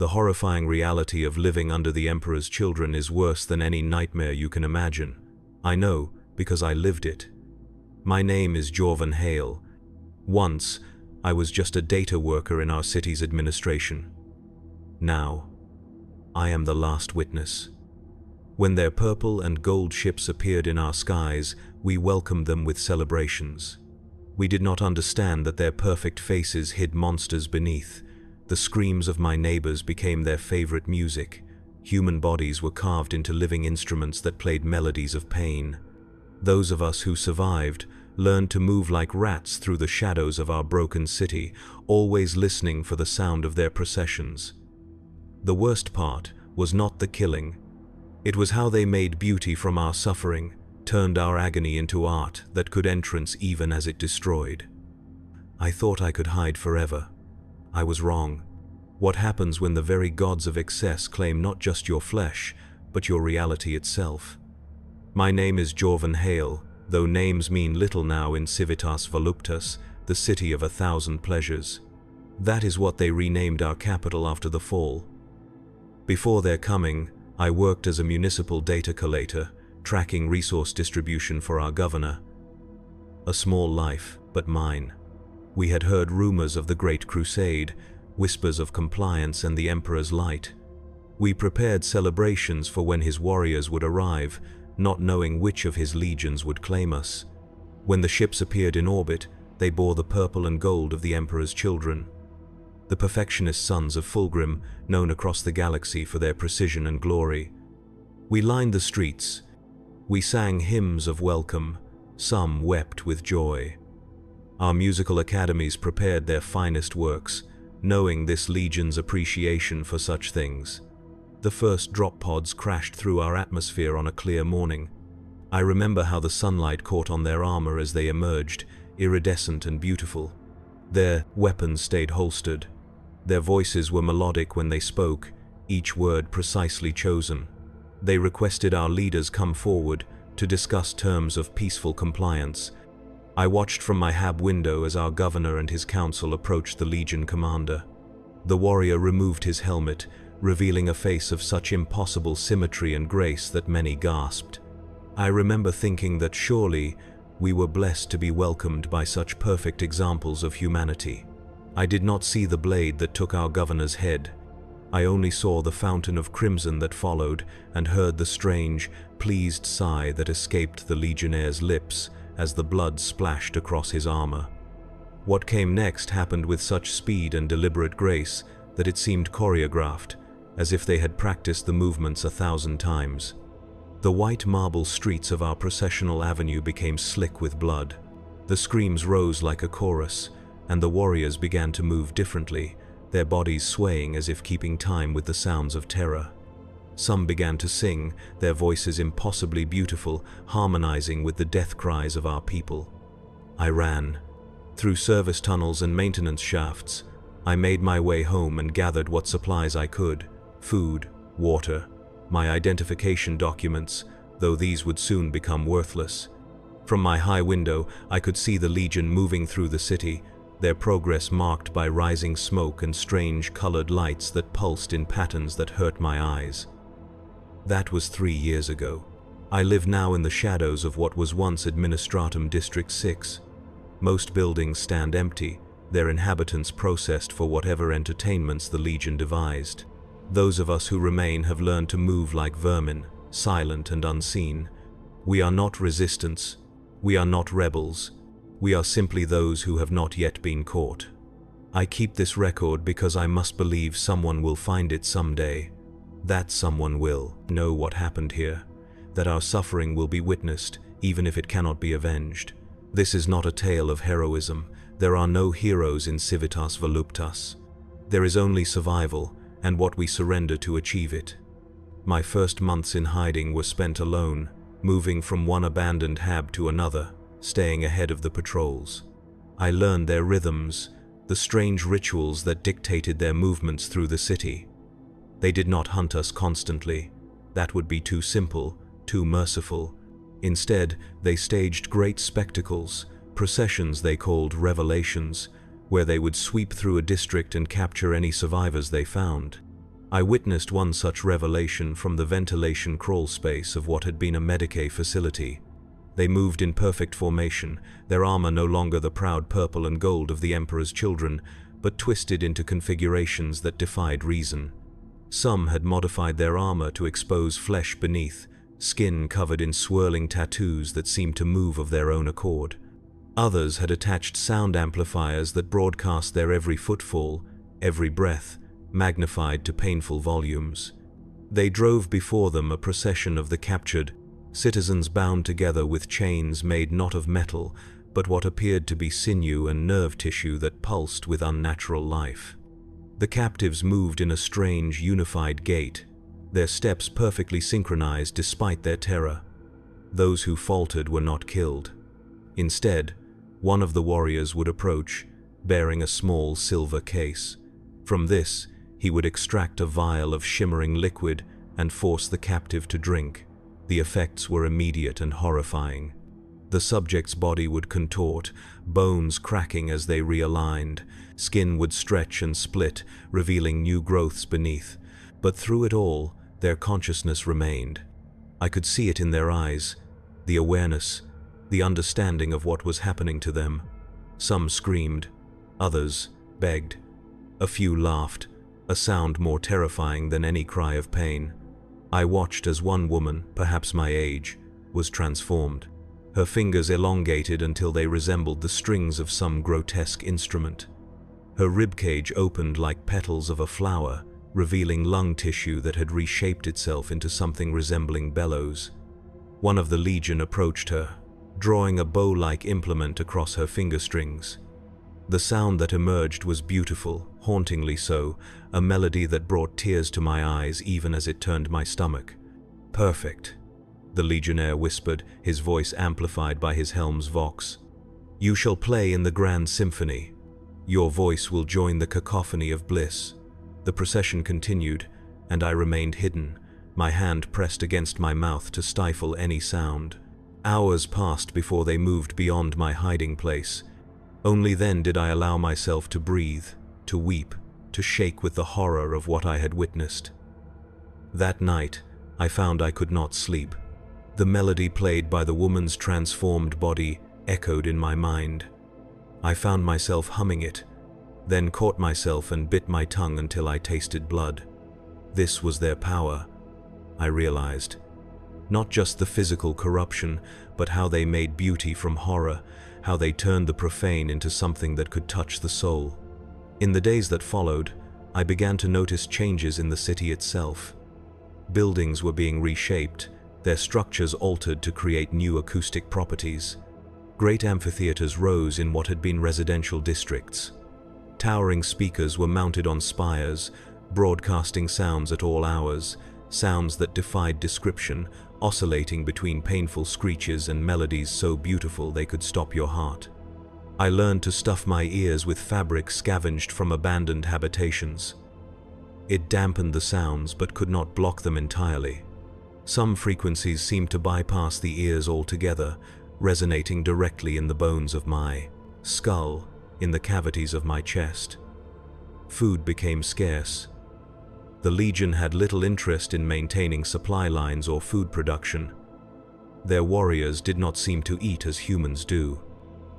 The horrifying reality of living under the Emperor's children is worse than any nightmare you can imagine. I know, because I lived it. My name is Jorvan Hale. Once, I was just a data worker in our city's administration. Now, I am the last witness. When their purple and gold ships appeared in our skies, we welcomed them with celebrations. We did not understand that their perfect faces hid monsters beneath. The screams of my neighbors became their favorite music. Human bodies were carved into living instruments that played melodies of pain. Those of us who survived learned to move like rats through the shadows of our broken city, always listening for the sound of their processions. The worst part was not the killing. It was how they made beauty from our suffering, turned our agony into art that could entrance even as it destroyed. I thought I could hide forever. I was wrong. What happens when the very gods of excess claim not just your flesh, but your reality itself? My name is Jorvan Hale, though names mean little now in Civitas Voluptas, the city of 1,000 pleasures. That is what they renamed our capital after the fall. Before their coming, I worked as a municipal data collator, tracking resource distribution for our governor. A small life, but mine. We had heard rumors of the Great Crusade, whispers of compliance and the Emperor's light. We prepared celebrations for when his warriors would arrive, not knowing which of his legions would claim us. When the ships appeared in orbit, they bore the purple and gold of the Emperor's children. The perfectionist sons of Fulgrim, known across the galaxy for their precision and glory. We lined the streets. We sang hymns of welcome. Some wept with joy. Our musical academies prepared their finest works, knowing this legion's appreciation for such things. The first drop pods crashed through our atmosphere on a clear morning. I remember how the sunlight caught on their armor as they emerged, iridescent and beautiful. Their weapons stayed holstered. Their voices were melodic when they spoke, each word precisely chosen. They requested our leaders come forward to discuss terms of peaceful compliance. I watched from my hab window as our governor and his council approached the Legion commander. The warrior removed his helmet, revealing a face of such impossible symmetry and grace that many gasped. I remember thinking that surely we were blessed to be welcomed by such perfect examples of humanity. I did not see the blade that took our governor's head. I only saw the fountain of crimson that followed and heard the strange, pleased sigh that escaped the legionnaire's lips as the blood splashed across his armor. What came next happened with such speed and deliberate grace that it seemed choreographed, as if they had practiced the movements 1,000 times. The white marble streets of our processional avenue became slick with blood. The screams rose like a chorus, and the warriors began to move differently, their bodies swaying as if keeping time with the sounds of terror. Some began to sing, their voices impossibly beautiful, harmonizing with the death cries of our people. I ran. Through service tunnels and maintenance shafts, I made my way home and gathered what supplies I could: food, water, my identification documents, though these would soon become worthless. From my high window, I could see the Legion moving through the city, their progress marked by rising smoke and strange colored lights that pulsed in patterns that hurt my eyes. That was 3 years ago. I live now in the shadows of what was once Administratum District 6. Most buildings stand empty, their inhabitants processed for whatever entertainments the Legion devised. Those of us who remain have learned to move like vermin, silent and unseen. We are not resistance. We are not rebels. We are simply those who have not yet been caught. I keep this record because I must believe someone will find it someday. That someone will know what happened here, that our suffering will be witnessed, even if it cannot be avenged. This is not a tale of heroism. There are no heroes in Civitas Voluptas. There is only survival, and what we surrender to achieve it. My first months in hiding were spent alone, moving from one abandoned hab to another, staying ahead of the patrols. I learned their rhythms, the strange rituals that dictated their movements through the city. They did not hunt us constantly. That would be too simple, too merciful. Instead, they staged great spectacles, processions they called revelations, where they would sweep through a district and capture any survivors they found. I witnessed one such revelation from the ventilation crawl space of what had been a Medicae facility. They moved in perfect formation, their armor no longer the proud purple and gold of the Emperor's children, but twisted into configurations that defied reason. Some had modified their armor to expose flesh beneath, skin covered in swirling tattoos that seemed to move of their own accord. Others had attached sound amplifiers that broadcast their every footfall, every breath, magnified to painful volumes. They drove before them a procession of the captured, citizens bound together with chains made not of metal, but what appeared to be sinew and nerve tissue that pulsed with unnatural life. The captives moved in a strange, unified gait, their steps perfectly synchronized despite their terror. Those who faltered were not killed. Instead, one of the warriors would approach, bearing a small silver case. From this, he would extract a vial of shimmering liquid and force the captive to drink. The effects were immediate and horrifying. The subject's body would contort, bones cracking as they realigned. Skin would stretch and split, revealing new growths beneath. But through it all, their consciousness remained. I could see it in their eyes, the awareness, the understanding of what was happening to them. Some screamed, others begged. A few laughed, a sound more terrifying than any cry of pain. I watched as one woman, perhaps my age, was transformed. Her fingers elongated until they resembled the strings of some grotesque instrument. Her ribcage opened like petals of a flower, revealing lung tissue that had reshaped itself into something resembling bellows. One of the legion approached her, drawing a bow-like implement across her finger strings. The sound that emerged was beautiful, hauntingly so, a melody that brought tears to my eyes even as it turned my stomach. "Perfect," the legionnaire whispered, his voice amplified by his helm's vox. "You shall play in the grand symphony. Your voice will join the cacophony of bliss." The procession continued, and I remained hidden, my hand pressed against my mouth to stifle any sound. Hours passed before they moved beyond my hiding place. Only then did I allow myself to breathe, to weep, to shake with the horror of what I had witnessed. That night, I found I could not sleep. The melody played by the woman's transformed body echoed in my mind. I found myself humming it, then caught myself and bit my tongue until I tasted blood. This was their power, I realized. Not just the physical corruption, but how they made beauty from horror, how they turned the profane into something that could touch the soul. In the days that followed, I began to notice changes in the city itself. Buildings were being reshaped, their structures altered to create new acoustic properties. Great amphitheaters rose in what had been residential districts. Towering speakers were mounted on spires, broadcasting sounds at all hours, sounds that defied description, oscillating between painful screeches and melodies so beautiful they could stop your heart. I learned to stuff my ears with fabric scavenged from abandoned habitations. It dampened the sounds but could not block them entirely. Some frequencies seemed to bypass the ears altogether, resonating directly in the bones of my skull, in the cavities of my chest. Food became scarce. The Legion had little interest in maintaining supply lines or food production. Their warriors did not seem to eat as humans do.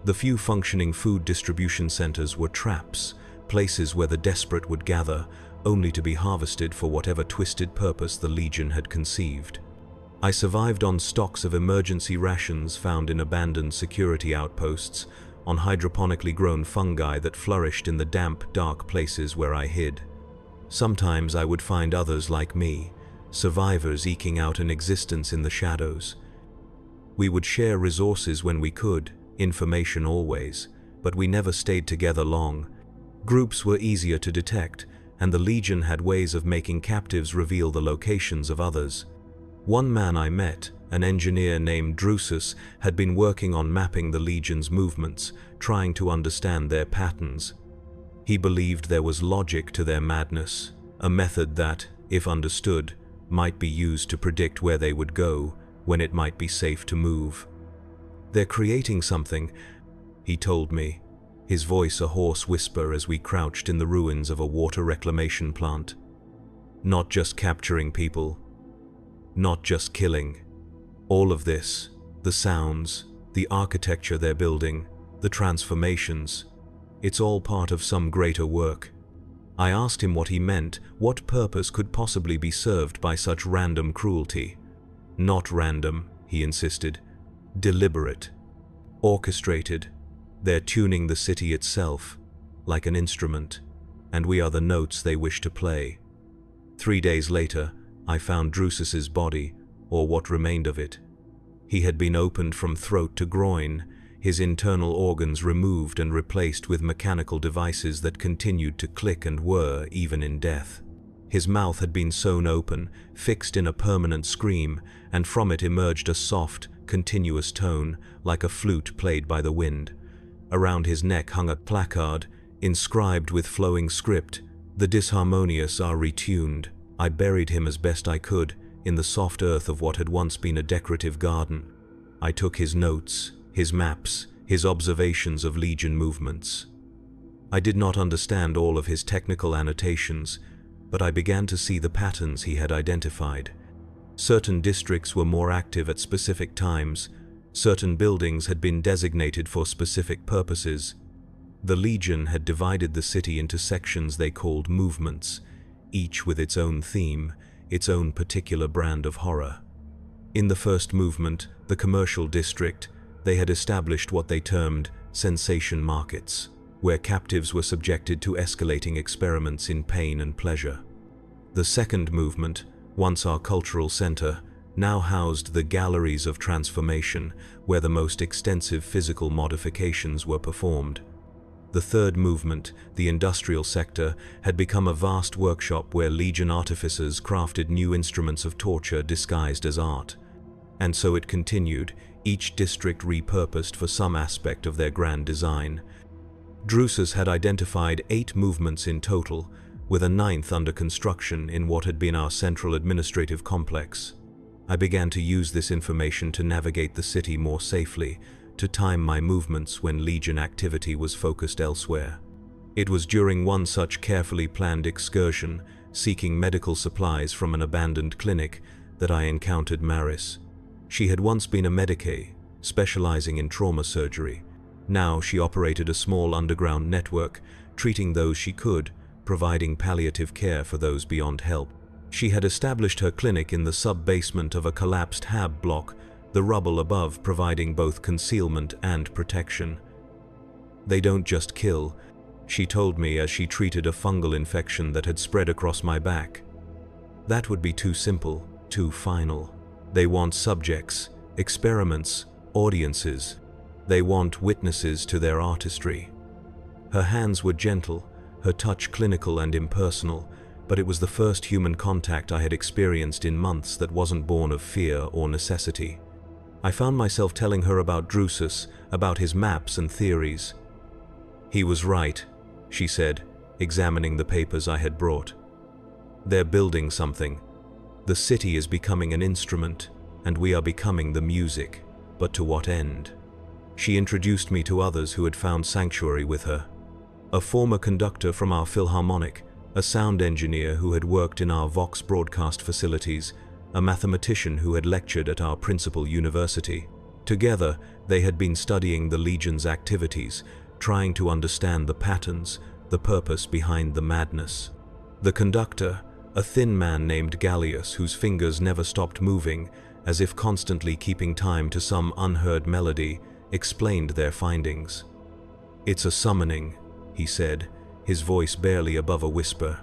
The few functioning food distribution centers were traps, places where the desperate would gather, only to be harvested for whatever twisted purpose the Legion had conceived. I survived on stocks of emergency rations found in abandoned security outposts, on hydroponically grown fungi that flourished in the damp, dark places where I hid. Sometimes I would find others like me, survivors eking out an existence in the shadows. We would share resources when we could, information always, but we never stayed together long. Groups were easier to detect, and the Legion had ways of making captives reveal the locations of others. One man I met, an engineer named Drusus, had been working on mapping the Legion's movements, trying to understand their patterns. He believed there was logic to their madness, a method that, if understood, might be used to predict where they would go, when it might be safe to move. "They're creating something," he told me, his voice a hoarse whisper as we crouched in the ruins of a water reclamation plant. Not just capturing people, not just killing. All of this, the sounds, the architecture they're building, the transformations, it's all part of some greater work. I asked him what he meant, what purpose could possibly be served by such random cruelty. Not random, he insisted. Deliberate. Orchestrated. They're tuning the city itself, like an instrument, and we are the notes they wish to play. 3 days later, I found Drusus's body, or what remained of it. He had been opened from throat to groin, his internal organs removed and replaced with mechanical devices that continued to click and whir even in death. His mouth had been sewn open, fixed in a permanent scream, and from it emerged a soft, continuous tone, like a flute played by the wind. Around his neck hung a placard, inscribed with flowing script, "The disharmonious are retuned." I buried him as best I could, in the soft earth of what had once been a decorative garden. I took his notes, his maps, his observations of Legion movements. I did not understand all of his technical annotations, but I began to see the patterns he had identified. Certain districts were more active at specific times, certain buildings had been designated for specific purposes. The Legion had divided the city into sections they called movements, each with its own theme, its own particular brand of horror. In the first movement, the commercial district, they had established what they termed sensation markets, where captives were subjected to escalating experiments in pain and pleasure. The second movement, once our cultural center, now housed the galleries of transformation, where the most extensive physical modifications were performed. The third movement, the industrial sector, had become a vast workshop where Legion artificers crafted new instruments of torture disguised as art. And so it continued, each district repurposed for some aspect of their grand design. Drusus had identified 8 movements in total, with a 9th under construction in what had been our central administrative complex. I began to use this information to navigate the city more safely, to time my movements when Legion activity was focused elsewhere. It was during one such carefully planned excursion, seeking medical supplies from an abandoned clinic, that I encountered Maris. She had once been a medicae, specializing in trauma surgery. Now she operated a small underground network, treating those she could, providing palliative care for those beyond help. She had established her clinic in the sub-basement of a collapsed HAB block, the rubble above providing both concealment and protection. "They don't just kill," she told me as she treated a fungal infection that had spread across my back. "That would be too simple, too final. They want subjects, experiments, audiences. They want witnesses to their artistry." Her hands were gentle, her touch clinical and impersonal, but it was the first human contact I had experienced in months that wasn't born of fear or necessity. I found myself telling her about Drusus, about his maps and theories. "He was right," she said, examining the papers I had brought. "They're building something. The city is becoming an instrument, and we are becoming the music, but to what end?" She introduced me to others who had found sanctuary with her. A former conductor from our Philharmonic, a sound engineer who had worked in our Vox broadcast facilities, a mathematician who had lectured at our principal university. Together, they had been studying the Legion's activities, trying to understand the patterns, the purpose behind the madness. The conductor, a thin man named Gallius whose fingers never stopped moving, as if constantly keeping time to some unheard melody, explained their findings. "It's a summoning," he said, his voice barely above a whisper.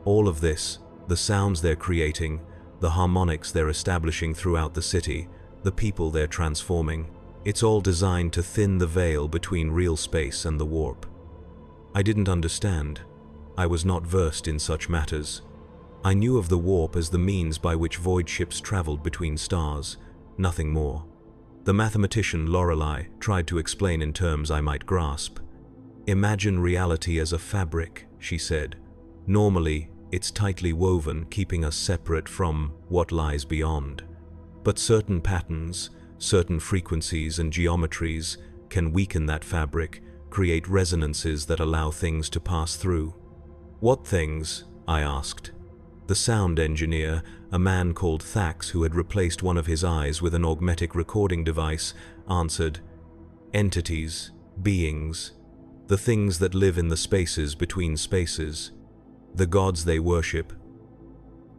"All of this, the sounds they're creating, the harmonics they're establishing throughout the city, the people they're transforming, it's all designed to thin the veil between real space and the warp." I didn't understand. I was not versed in such matters. I knew of the warp as the means by which void ships traveled between stars, nothing more. The mathematician Lorelei tried to explain in terms I might grasp. "Imagine reality as a fabric," she said. "Normally, it's tightly woven, keeping us separate from what lies beyond. But certain patterns, certain frequencies and geometries can weaken that fabric, create resonances that allow things to pass through." "What things?" I asked. The sound engineer, a man called Thax who had replaced one of his eyes with an augmetic recording device, answered, "Entities, beings, the things that live in the spaces between spaces, the gods they worship."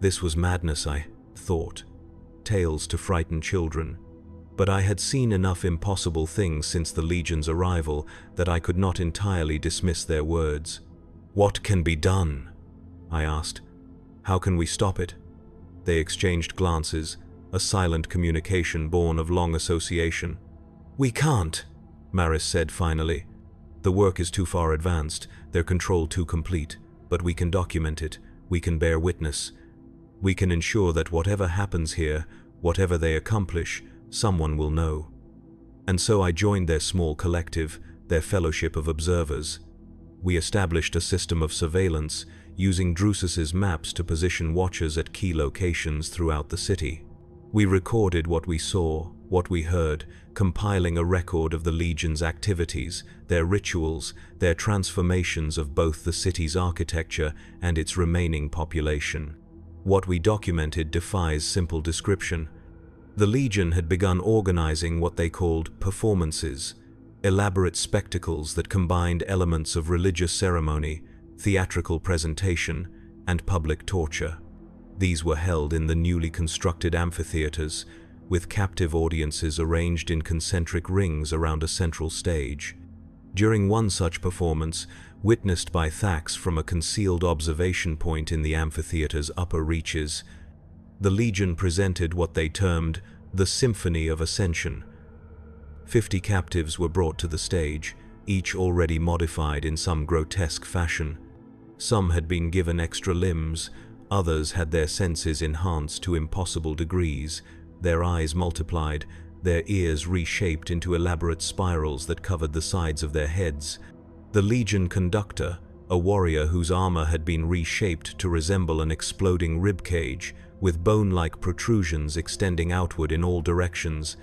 This was madness, I thought, tales to frighten children. But I had seen enough impossible things since the Legion's arrival that I could not entirely dismiss their words. "What can be done?" I asked. "How can we stop it?" They exchanged glances, a silent communication born of long association. "We can't," Maris said finally. "The work is too far advanced, their control too complete, but we can document it, we can bear witness. We can ensure that whatever happens here, whatever they accomplish, someone will know." And so I joined their small collective, their fellowship of observers. We established a system of surveillance, using Drusus's maps to position watchers at key locations throughout the city. We recorded what we saw, what we heard, compiling a record of the Legion's activities, their rituals, their transformations of both the city's architecture and its remaining population. What we documented defies simple description. The Legion had begun organizing what they called performances, elaborate spectacles that combined elements of religious ceremony, theatrical presentation, and public torture. These were held in the newly constructed amphitheaters, with captive audiences arranged in concentric rings around a central stage. During one such performance, witnessed by Thax from a concealed observation point in the amphitheater's upper reaches, the Legion presented what they termed the Symphony of Ascension. 50 captives were brought to the stage, each already modified in some grotesque fashion. Some had been given extra limbs, others had their senses enhanced to impossible degrees, their eyes multiplied, their ears reshaped into elaborate spirals that covered the sides of their heads. The Legion conductor, a warrior whose armor had been reshaped to resemble an exploding ribcage, with bone-like protrusions extending outward in all directions,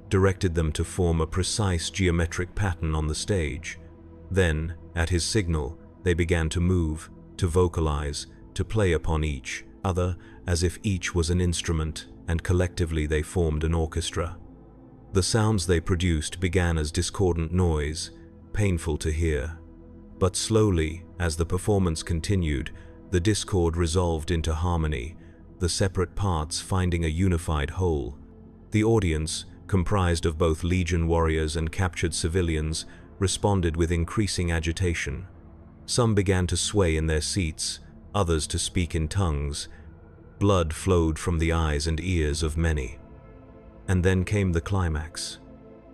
directed them to form a precise geometric pattern on the stage. Then, at his signal, they began to move, to vocalize, to play upon each other as if each was an instrument, and collectively they formed an orchestra. The sounds they produced began as discordant noise, painful to hear. But slowly, as the performance continued, the discord resolved into harmony, the separate parts finding a unified whole. The audience, comprised of both Legion warriors and captured civilians, responded with increasing agitation. Some began to sway in their seats, others to speak in tongues. Blood flowed from the eyes and ears of many. And then came the climax.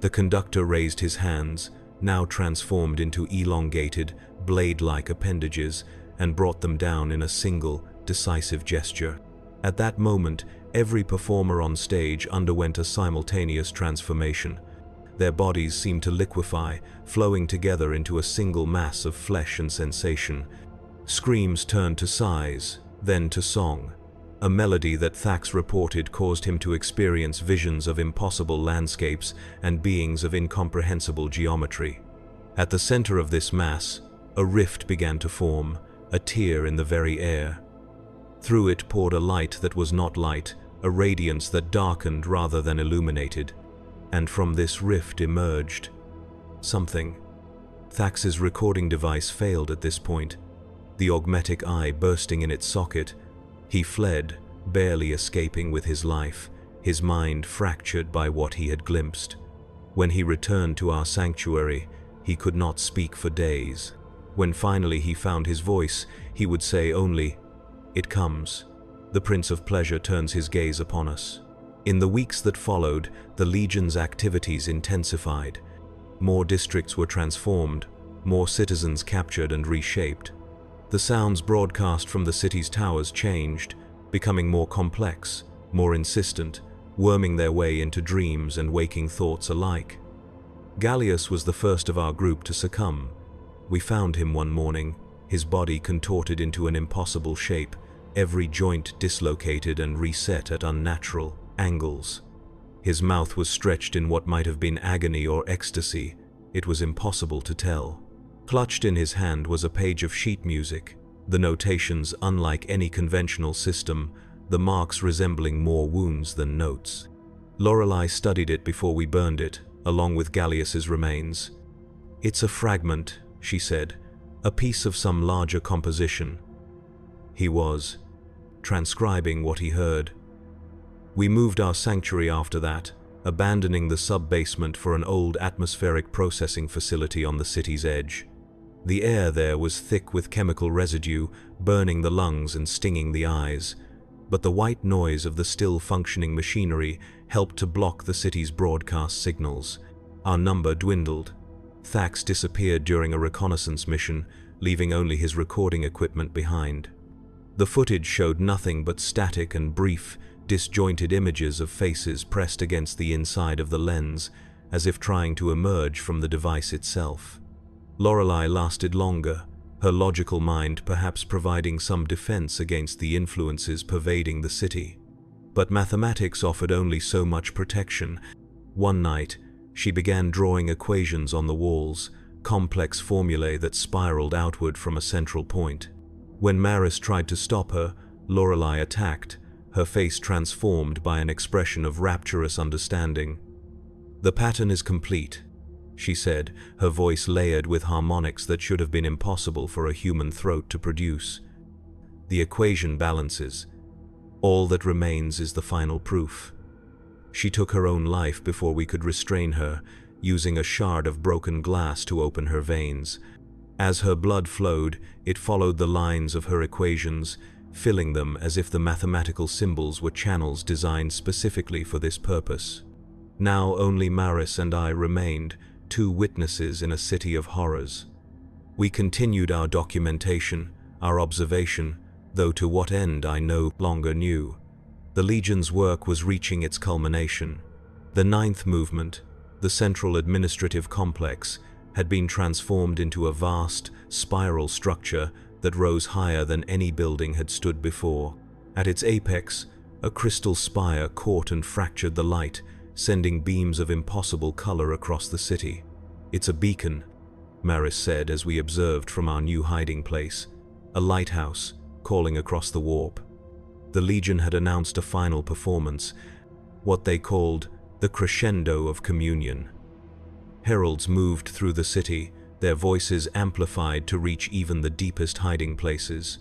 The conductor raised his hands, now transformed into elongated, blade-like appendages, and brought them down in a single, decisive gesture. At that moment, every performer on stage underwent a simultaneous transformation. Their bodies seemed to liquefy, flowing together into a single mass of flesh and sensation. Screams turned to sighs, then to song. A melody that Thax reported caused him to experience visions of impossible landscapes and beings of incomprehensible geometry. At the center of this mass, a rift began to form, a tear in the very air. Through it poured a light that was not light, a radiance that darkened rather than illuminated. And from this rift emerged something. Thax's recording device failed at this point, the augmetic eye bursting in its socket. He fled, barely escaping with his life, his mind fractured by what he had glimpsed. When he returned to our sanctuary, he could not speak for days. When finally he found his voice, he would say only, "It comes." The Prince of Pleasure turns his gaze upon us. In the weeks that followed, the Legion's activities intensified. More districts were transformed, more citizens captured and reshaped. The sounds broadcast from the city's towers changed, becoming more complex, more insistent, worming their way into dreams and waking thoughts alike. Gallius was the first of our group to succumb. We found him one morning, his body contorted into an impossible shape, every joint dislocated and reset at unnatural angles. His mouth was stretched in what might have been agony or ecstasy. It was impossible to tell. Clutched in his hand was a page of sheet music, The notations unlike any conventional system, the marks resembling more wounds than notes. Lorelei studied it before we burned it, along with Gallius's remains. "It's a fragment," she said, "a piece of some larger composition." He was transcribing what he heard. We moved our sanctuary after that, abandoning the sub-basement for an old atmospheric processing facility on the city's edge. The air there was thick with chemical residue, burning the lungs and stinging the eyes, but the white noise of the still-functioning machinery helped to block the city's broadcast signals. Our number dwindled. Thax disappeared during a reconnaissance mission, leaving only his recording equipment behind. The footage showed nothing but static and brief, disjointed images of faces pressed against the inside of the lens, as if trying to emerge from the device itself. Lorelei lasted longer, her logical mind perhaps providing some defense against the influences pervading the city. But mathematics offered only so much protection. One night, she began drawing equations on the walls, complex formulae that spiraled outward from a central point. When Maris tried to stop her, Lorelei attacked, her face transformed by an expression of rapturous understanding. "The pattern is complete," she said, her voice layered with harmonics that should have been impossible for a human throat to produce. "The equation balances. All that remains is the final proof." She took her own life before we could restrain her, using a shard of broken glass to open her veins. As her blood flowed, it followed the lines of her equations, filling them as if the mathematical symbols were channels designed specifically for this purpose. Now only Maris and I remained, two witnesses in a city of horrors. We continued our documentation, our observation, though to what end I no longer knew. The Legion's work was reaching its culmination. The ninth movement, the central administrative complex, had been transformed into a vast, spiral structure that rose higher than any building had stood before. At its apex, a crystal spire caught and fractured the light, sending beams of impossible color across the city. "It's a beacon," Maris said as we observed from our new hiding place. "A lighthouse, calling across the warp." The Legion had announced a final performance, what they called the crescendo of communion. Heralds moved through the city, their voices amplified to reach even the deepest hiding places,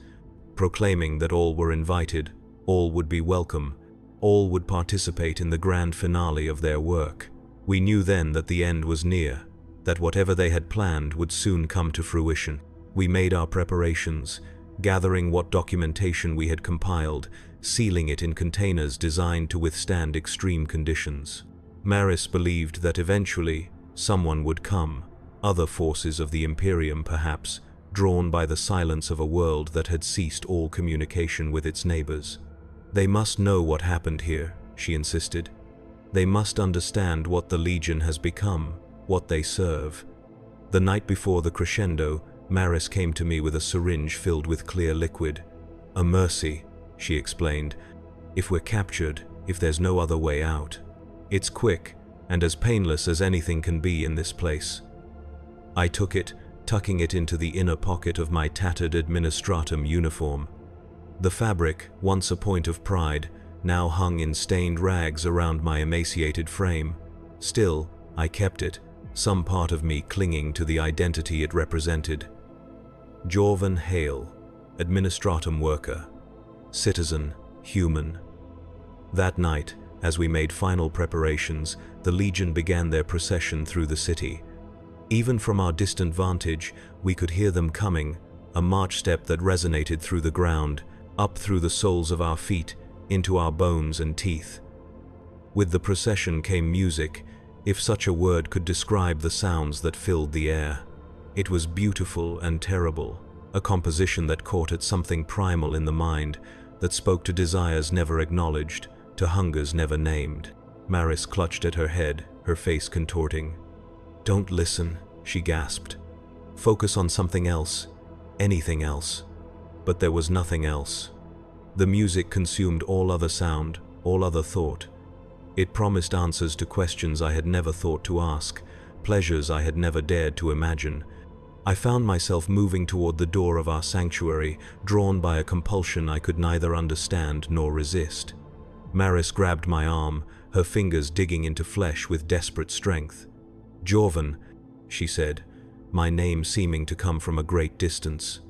proclaiming that all were invited, all would be welcome, all would participate in the grand finale of their work. We knew then that the end was near, that whatever they had planned would soon come to fruition. We made our preparations, gathering what documentation we had compiled, sealing it in containers designed to withstand extreme conditions. Maris believed that eventually, someone would come, other forces of the Imperium perhaps, drawn by the silence of a world that had ceased all communication with its neighbors. "They must know what happened here," she insisted. "They must understand what the Legion has become, what they serve." The night before the crescendo, Maris came to me with a syringe filled with clear liquid. "A mercy," she explained, "if we're captured, if there's no other way out. It's quick, and as painless as anything can be in this place." I took it, tucking it into the inner pocket of my tattered administratum uniform. The fabric, once a point of pride, now hung in stained rags around my emaciated frame. Still, I kept it, some part of me clinging to the identity it represented. Jorvan Hale, administratum worker, citizen, human. That night, as we made final preparations, the Legion began their procession through the city. Even from our distant vantage, we could hear them coming, a march step that resonated through the ground, up through the soles of our feet, into our bones and teeth. With the procession came music, if such a word could describe the sounds that filled the air. It was beautiful and terrible, a composition that caught at something primal in the mind, that spoke to desires never acknowledged, to hungers never named. Maris clutched at her head, her face contorting. "Don't listen," she gasped. "Focus on something else, anything else." But there was nothing else. The music consumed all other sound, all other thought. It promised answers to questions I had never thought to ask, pleasures I had never dared to imagine. I found myself moving toward the door of our sanctuary, drawn by a compulsion I could neither understand nor resist. Maris grabbed my arm, her fingers digging into flesh with desperate strength. "Jorvan," she said, my name seeming to come from a great distance.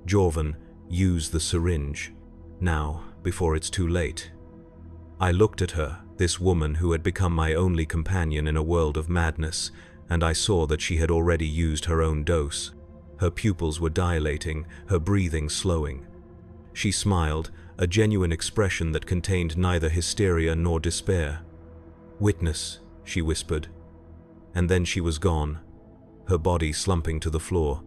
"Jorvan, use the syringe. Now, before it's too late." I looked at her, this woman who had become my only companion in a world of madness, and I saw that she had already used her own dose. Her pupils were dilating, her breathing slowing. She smiled, a genuine expression that contained neither hysteria nor despair. "Witness," she whispered. And then she was gone, her body slumping to the floor.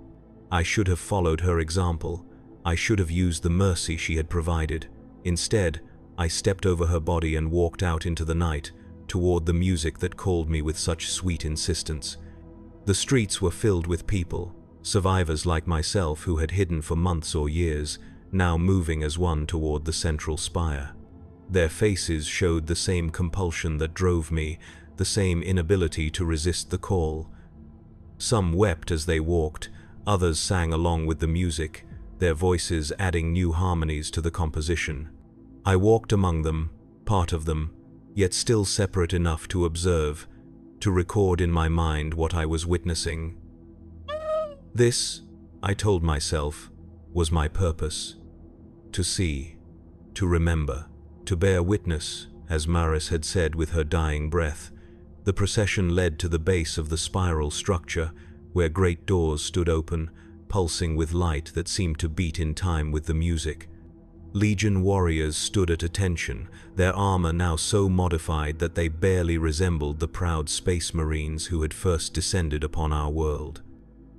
I should have followed her example. I should have used the mercy she had provided. Instead, I stepped over her body and walked out into the night, toward the music that called me with such sweet insistence. The streets were filled with people, survivors like myself who had hidden for months or years, now moving as one toward the central spire. Their faces showed the same compulsion that drove me, the same inability to resist the call. Some wept as they walked, others sang along with the music, their voices adding new harmonies to the composition. I walked among them, part of them, yet still separate enough to observe, to record in my mind what I was witnessing. This, I told myself, was my purpose. To see, to remember, to bear witness, as Maris had said with her dying breath. The procession led to the base of the spiral structure, where great doors stood open, pulsing with light that seemed to beat in time with the music. Legion warriors stood at attention, their armor now so modified that they barely resembled the proud space marines who had first descended upon our world.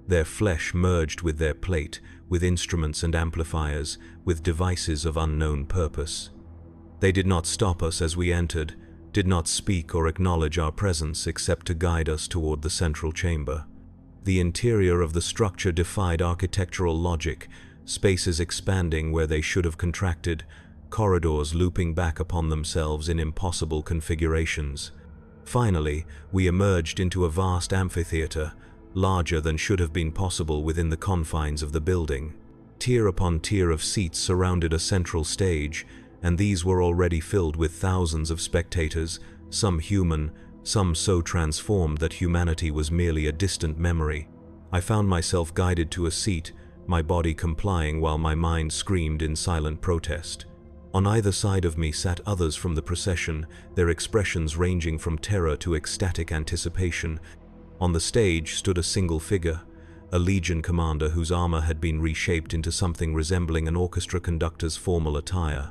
Their flesh merged with their plate, with instruments and amplifiers, with devices of unknown purpose. They did not stop us as we entered, did not speak or acknowledge our presence except to guide us toward the central chamber. The interior of the structure defied architectural logic, spaces expanding where they should have contracted, corridors looping back upon themselves in impossible configurations. Finally, we emerged into a vast amphitheater, larger than should have been possible within the confines of the building. Tier upon tier of seats surrounded a central stage, and these were already filled with thousands of spectators, some human, some so transformed that humanity was merely a distant memory. I found myself guided to a seat, my body complying while my mind screamed in silent protest. On either side of me sat others from the procession, their expressions ranging from terror to ecstatic anticipation. On the stage stood a single figure, a Legion commander whose armor had been reshaped into something resembling an orchestra conductor's formal attire,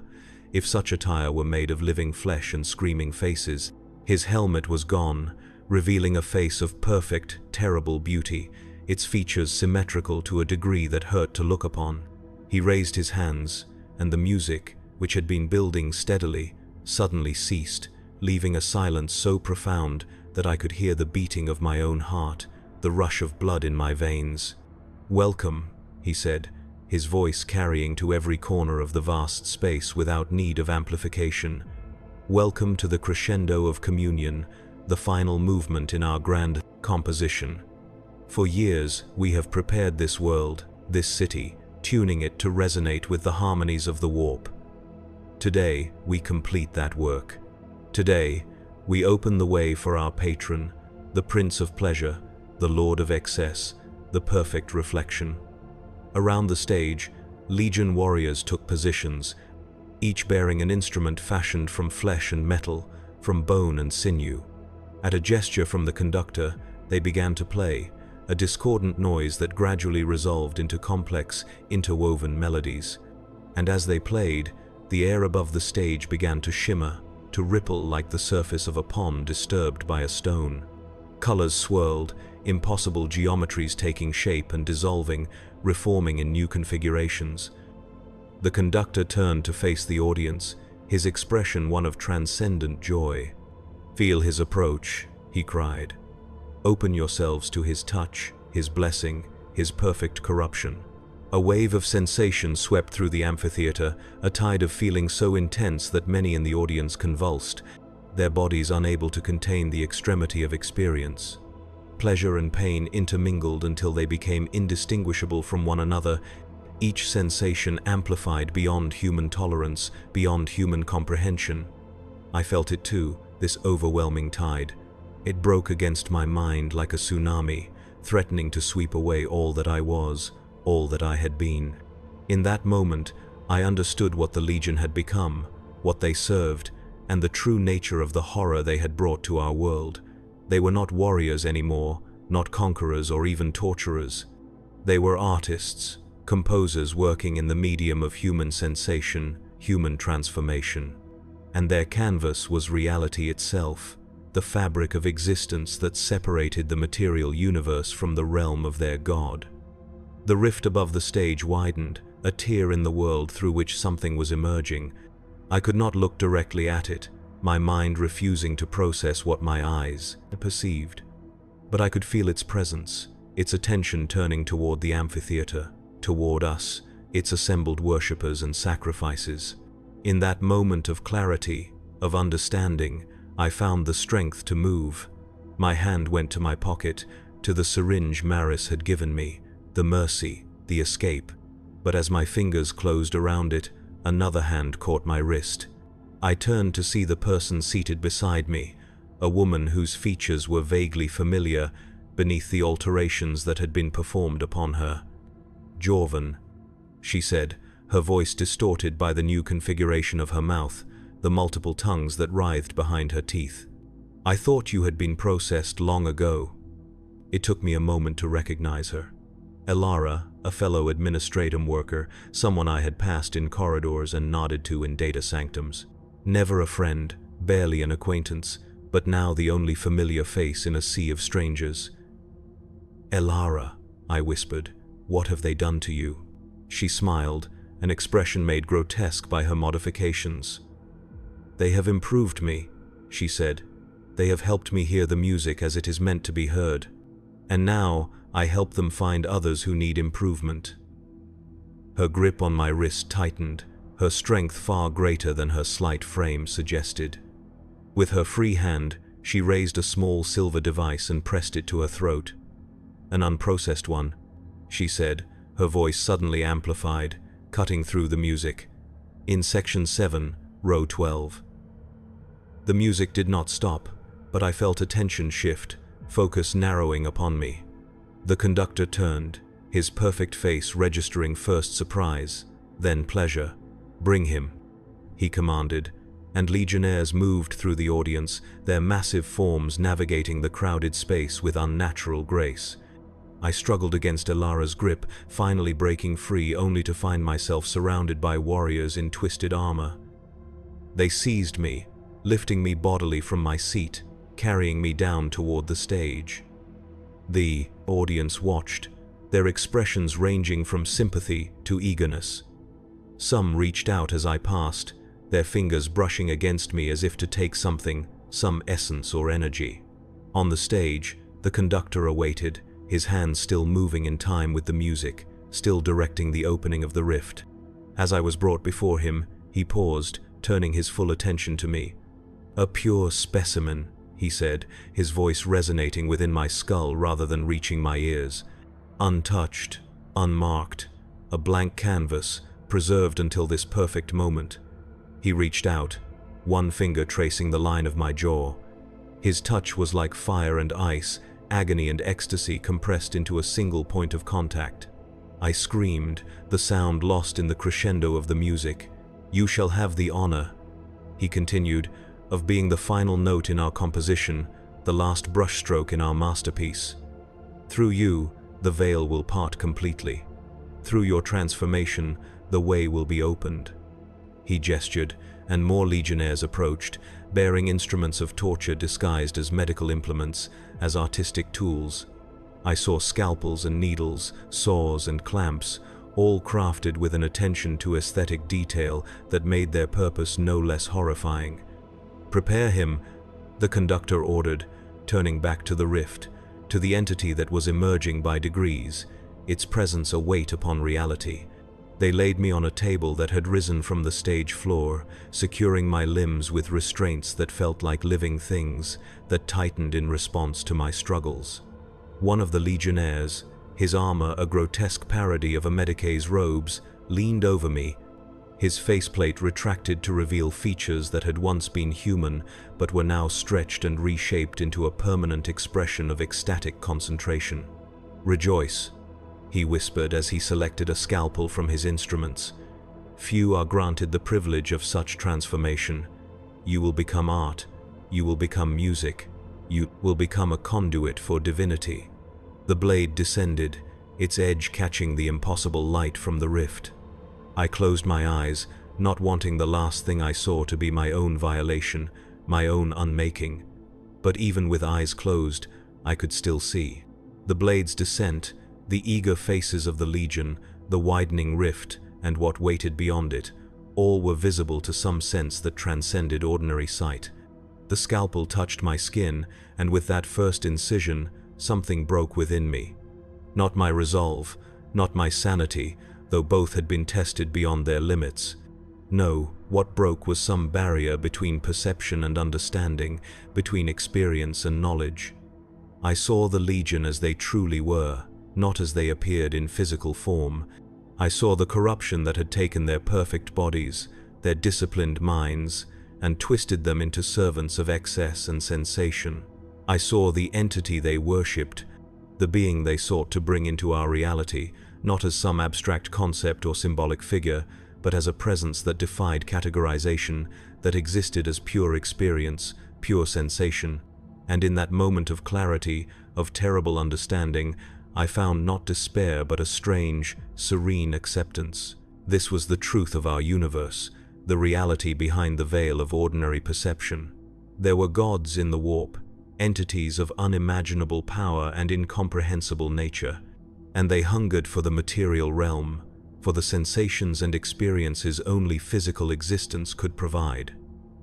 if such attire were made of living flesh and screaming faces. His helmet was gone, revealing a face of perfect, terrible beauty, its features symmetrical to a degree that hurt to look upon. He raised his hands, and the music, which had been building steadily, suddenly ceased, leaving a silence so profound that I could hear the beating of my own heart, the rush of blood in my veins. "Welcome," he said, his voice carrying to every corner of the vast space without need of amplification. "Welcome to the crescendo of communion, the final movement in our grand composition. For years, we have prepared this world, this city, tuning it to resonate with the harmonies of the warp. Today, we complete that work. Today, we open the way for our patron, the Prince of Pleasure, the Lord of Excess, the perfect reflection." Around the stage, Legion warriors took positions, each bearing an instrument fashioned from flesh and metal, from bone and sinew. At a gesture from the conductor, they began to play, a discordant noise that gradually resolved into complex, interwoven melodies. And as they played, the air above the stage began to shimmer, to ripple like the surface of a pond disturbed by a stone. Colors swirled, impossible geometries taking shape and dissolving, reforming in new configurations. The conductor turned to face the audience, his expression one of transcendent joy. "Feel his approach," he cried. "Open yourselves to his touch, his blessing, his perfect corruption." A wave of sensation swept through the amphitheater, a tide of feeling so intense that many in the audience convulsed, their bodies unable to contain the extremity of experience. Pleasure and pain intermingled until they became indistinguishable from one another, each sensation amplified beyond human tolerance, beyond human comprehension. I felt it too, this overwhelming tide. It broke against my mind like a tsunami, threatening to sweep away all that I was, all that I had been. In that moment, I understood what the Legion had become, what they served, and the true nature of the horror they had brought to our world. They were not warriors anymore, not conquerors or even torturers. They were artists, composers working in the medium of human sensation, human transformation. And their canvas was reality itself, the fabric of existence that separated the material universe from the realm of their god. The rift above the stage widened, a tear in the world through which something was emerging. I could not look directly at it, my mind refusing to process what my eyes perceived. But I could feel its presence, its attention turning toward the amphitheater, toward us, its assembled worshippers and sacrifices. In that moment of clarity, of understanding, I found the strength to move. My hand went to my pocket, to the syringe Maris had given me, the mercy, the escape. But as my fingers closed around it, another hand caught my wrist. I turned to see the person seated beside me, a woman whose features were vaguely familiar beneath the alterations that had been performed upon her. "Jorvan," she said, her voice distorted by the new configuration of her mouth, the multiple tongues that writhed behind her teeth. "I thought you had been processed long ago." It took me a moment to recognize her. Elara, a fellow administratum worker, someone I had passed in corridors and nodded to in data sanctums. Never a friend, barely an acquaintance, but now the only familiar face in a sea of strangers. "Elara," I whispered, "what have they done to you?" She smiled, an expression made grotesque by her modifications. "They have improved me," she said. "They have helped me hear the music as it is meant to be heard. And now I help them find others who need improvement." Her grip on my wrist tightened, her strength far greater than her slight frame suggested. With her free hand, she raised a small silver device and pressed it to her throat. "An unprocessed one," she said, her voice suddenly amplified, cutting through the music. "In Section 7, Row 12. The music did not stop, but I felt attention shift, focus narrowing upon me. The conductor turned, his perfect face registering first surprise, then pleasure. "Bring him," he commanded, and legionnaires moved through the audience, their massive forms navigating the crowded space with unnatural grace. I struggled against Elara's grip, finally breaking free only to find myself surrounded by warriors in twisted armor. They seized me, lifting me bodily from my seat, carrying me down toward the stage. The audience watched, their expressions ranging from sympathy to eagerness. Some reached out as I passed, their fingers brushing against me as if to take something, some essence or energy. On the stage, the conductor awaited, his hands still moving in time with the music, still directing the opening of the rift. As I was brought before him, he paused, turning his full attention to me. "A pure specimen," he said, his voice resonating within my skull rather than reaching my ears. "Untouched, unmarked, a blank canvas, preserved until this perfect moment." He reached out, one finger tracing the line of my jaw. His touch was like fire and ice, agony and ecstasy compressed into a single point of contact. I screamed, the sound lost in the crescendo of the music. "You shall have the honor," he continued, "of being the final note in our composition, the last brushstroke in our masterpiece. Through you, the veil will part completely. Through your transformation, the way will be opened." He gestured, and more legionnaires approached, bearing instruments of torture disguised as medical implements, as artistic tools. I saw scalpels and needles, saws and clamps, all crafted with an attention to aesthetic detail that made their purpose no less horrifying. "Prepare him," the conductor ordered, turning back to the rift, to the entity that was emerging by degrees, its presence a weight upon reality. They laid me on a table that had risen from the stage floor, securing my limbs with restraints that felt like living things, that tightened in response to my struggles. One of the legionnaires, his armor a grotesque parody of a Medicae's robes, leaned over me, his faceplate retracted to reveal features that had once been human but were now stretched and reshaped into a permanent expression of ecstatic concentration. "Rejoice," he whispered as he selected a scalpel from his instruments. "Few are granted the privilege of such transformation. You will become art, you will become music, you will become a conduit for divinity." The blade descended, its edge catching the impossible light from the rift. I closed my eyes, not wanting the last thing I saw to be my own violation, my own unmaking. But even with eyes closed, I could still see. The blade's descent, the eager faces of the Legion, the widening rift, and what waited beyond it, all were visible to some sense that transcended ordinary sight. The scalpel touched my skin, and with that first incision, something broke within me. Not my resolve, not my sanity, though both had been tested beyond their limits. No, what broke was some barrier between perception and understanding, between experience and knowledge. I saw the Legion as they truly were, not as they appeared in physical form. I saw the corruption that had taken their perfect bodies, their disciplined minds, and twisted them into servants of excess and sensation. I saw the entity they worshipped, the being they sought to bring into our reality, not as some abstract concept or symbolic figure, but as a presence that defied categorization, that existed as pure experience, pure sensation. And in that moment of clarity, of terrible understanding, I found not despair but a strange, serene acceptance. This was the truth of our universe, the reality behind the veil of ordinary perception. There were gods in the warp, entities of unimaginable power and incomprehensible nature, and they hungered for the material realm, for the sensations and experiences only physical existence could provide.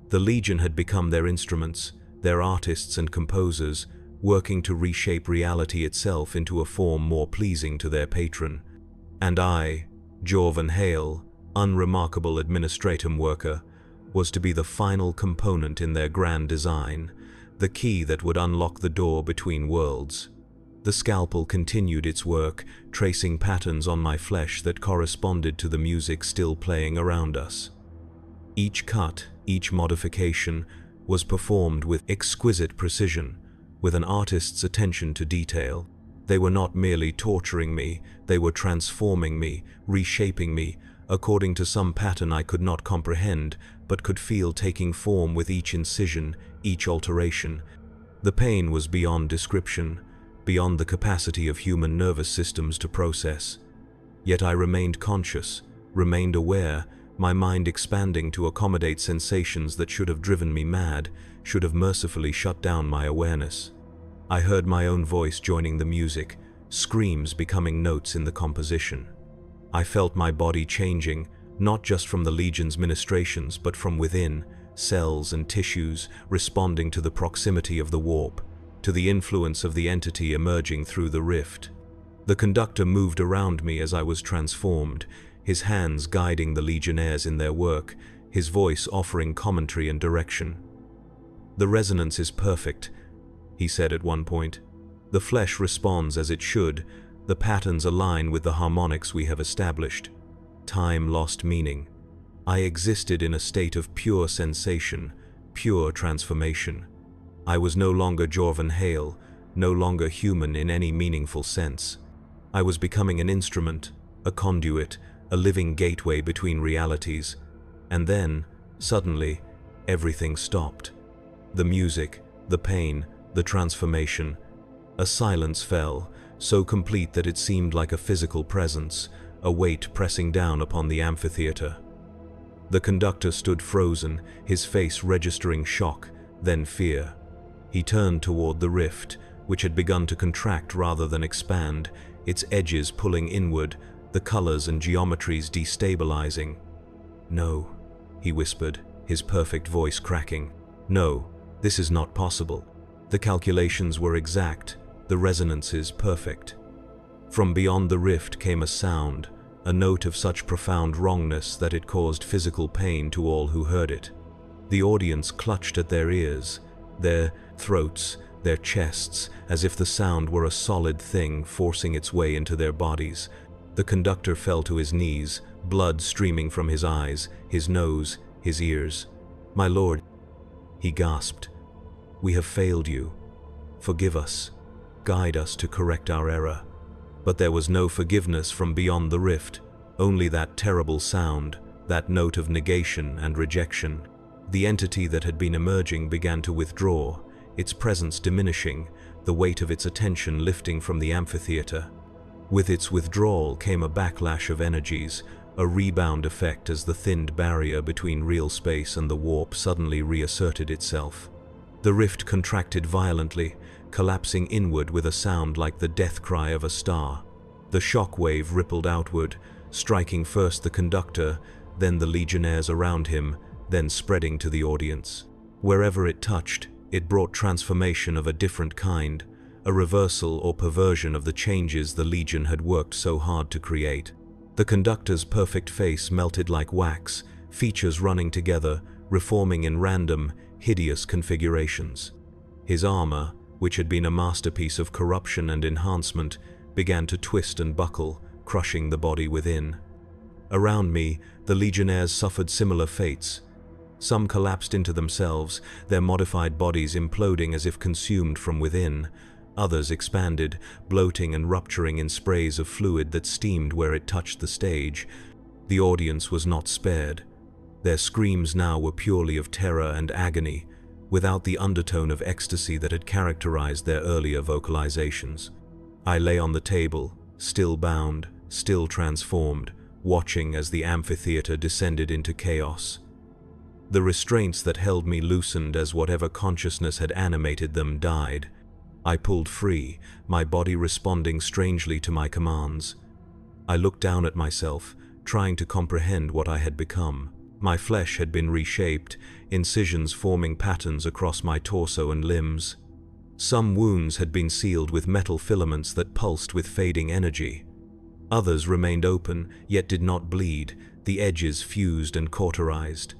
The Legion had become their instruments, their artists and composers, working to reshape reality itself into a form more pleasing to their patron. And I, Jorvan Hale, unremarkable administratum worker, was to be the final component in their grand design, the key that would unlock the door between worlds. The scalpel continued its work, tracing patterns on my flesh that corresponded to the music still playing around us. Each cut, each modification, was performed with exquisite precision, with an artist's attention to detail. They were not merely torturing me, they were transforming me, reshaping me, according to some pattern I could not comprehend, but could feel taking form with each incision, each alteration. The pain was beyond description, beyond the capacity of human nervous systems to process. Yet I remained conscious, remained aware, my mind expanding to accommodate sensations that should have driven me mad, should have mercifully shut down my awareness. I heard my own voice joining the music, screams becoming notes in the composition. I felt my body changing, not just from the Legion's ministrations, but from within, cells and tissues responding to the proximity of the warp, to the influence of the entity emerging through the rift. The conductor moved around me as I was transformed, his hands guiding the Legionnaires in their work, his voice offering commentary and direction. "The resonance is perfect," he said at one point. "The flesh responds as it should, the patterns align with the harmonics we have established." Time lost meaning. I existed in a state of pure sensation, pure transformation. I was no longer Jorvan Hale, no longer human in any meaningful sense. I was becoming an instrument, a conduit, a living gateway between realities. And then, suddenly, everything stopped. The music, the pain, the transformation. A silence fell, so complete that it seemed like a physical presence, a weight pressing down upon the amphitheater. The conductor stood frozen, his face registering shock, then fear. He turned toward the rift, which had begun to contract rather than expand, its edges pulling inward, the colors and geometries destabilizing. "No," he whispered, his perfect voice cracking. "No, this is not possible. The calculations were exact, the resonances perfect." From beyond the rift came a sound, a note of such profound wrongness that it caused physical pain to all who heard it. The audience clutched at their ears, their throats, their chests, as if the sound were a solid thing forcing its way into their bodies. The conductor fell to his knees, blood streaming from his eyes, his nose, his ears. "My lord," he gasped, "we have failed you. Forgive us. Guide us to correct our error." But there was no forgiveness from beyond the rift, only that terrible sound, that note of negation and rejection. The entity that had been emerging began to withdraw, its presence diminishing, the weight of its attention lifting from the amphitheater. With its withdrawal came a backlash of energies, a rebound effect as the thinned barrier between real space and the warp suddenly reasserted itself. The rift contracted violently, collapsing inward with a sound like the death cry of a star. The shock wave rippled outward, striking first the conductor, then the legionnaires around him, then spreading to the audience. Wherever it touched, it brought transformation of a different kind, a reversal or perversion of the changes the Legion had worked so hard to create. The conductor's perfect face melted like wax, features running together, reforming in random, hideous configurations. His armor, which had been a masterpiece of corruption and enhancement, began to twist and buckle, crushing the body within. Around me, the legionnaires suffered similar fates. Some collapsed into themselves, their modified bodies imploding as if consumed from within. Others expanded, bloating and rupturing in sprays of fluid that steamed where it touched the stage. The audience was not spared. Their screams now were purely of terror and agony, without the undertone of ecstasy that had characterized their earlier vocalizations. I lay on the table, still bound, still transformed, watching as the amphitheater descended into chaos. The restraints that held me loosened as whatever consciousness had animated them died. I pulled free, my body responding strangely to my commands. I looked down at myself, trying to comprehend what I had become. My flesh had been reshaped, incisions forming patterns across my torso and limbs. Some wounds had been sealed with metal filaments that pulsed with fading energy. Others remained open, yet did not bleed, the edges fused and cauterized.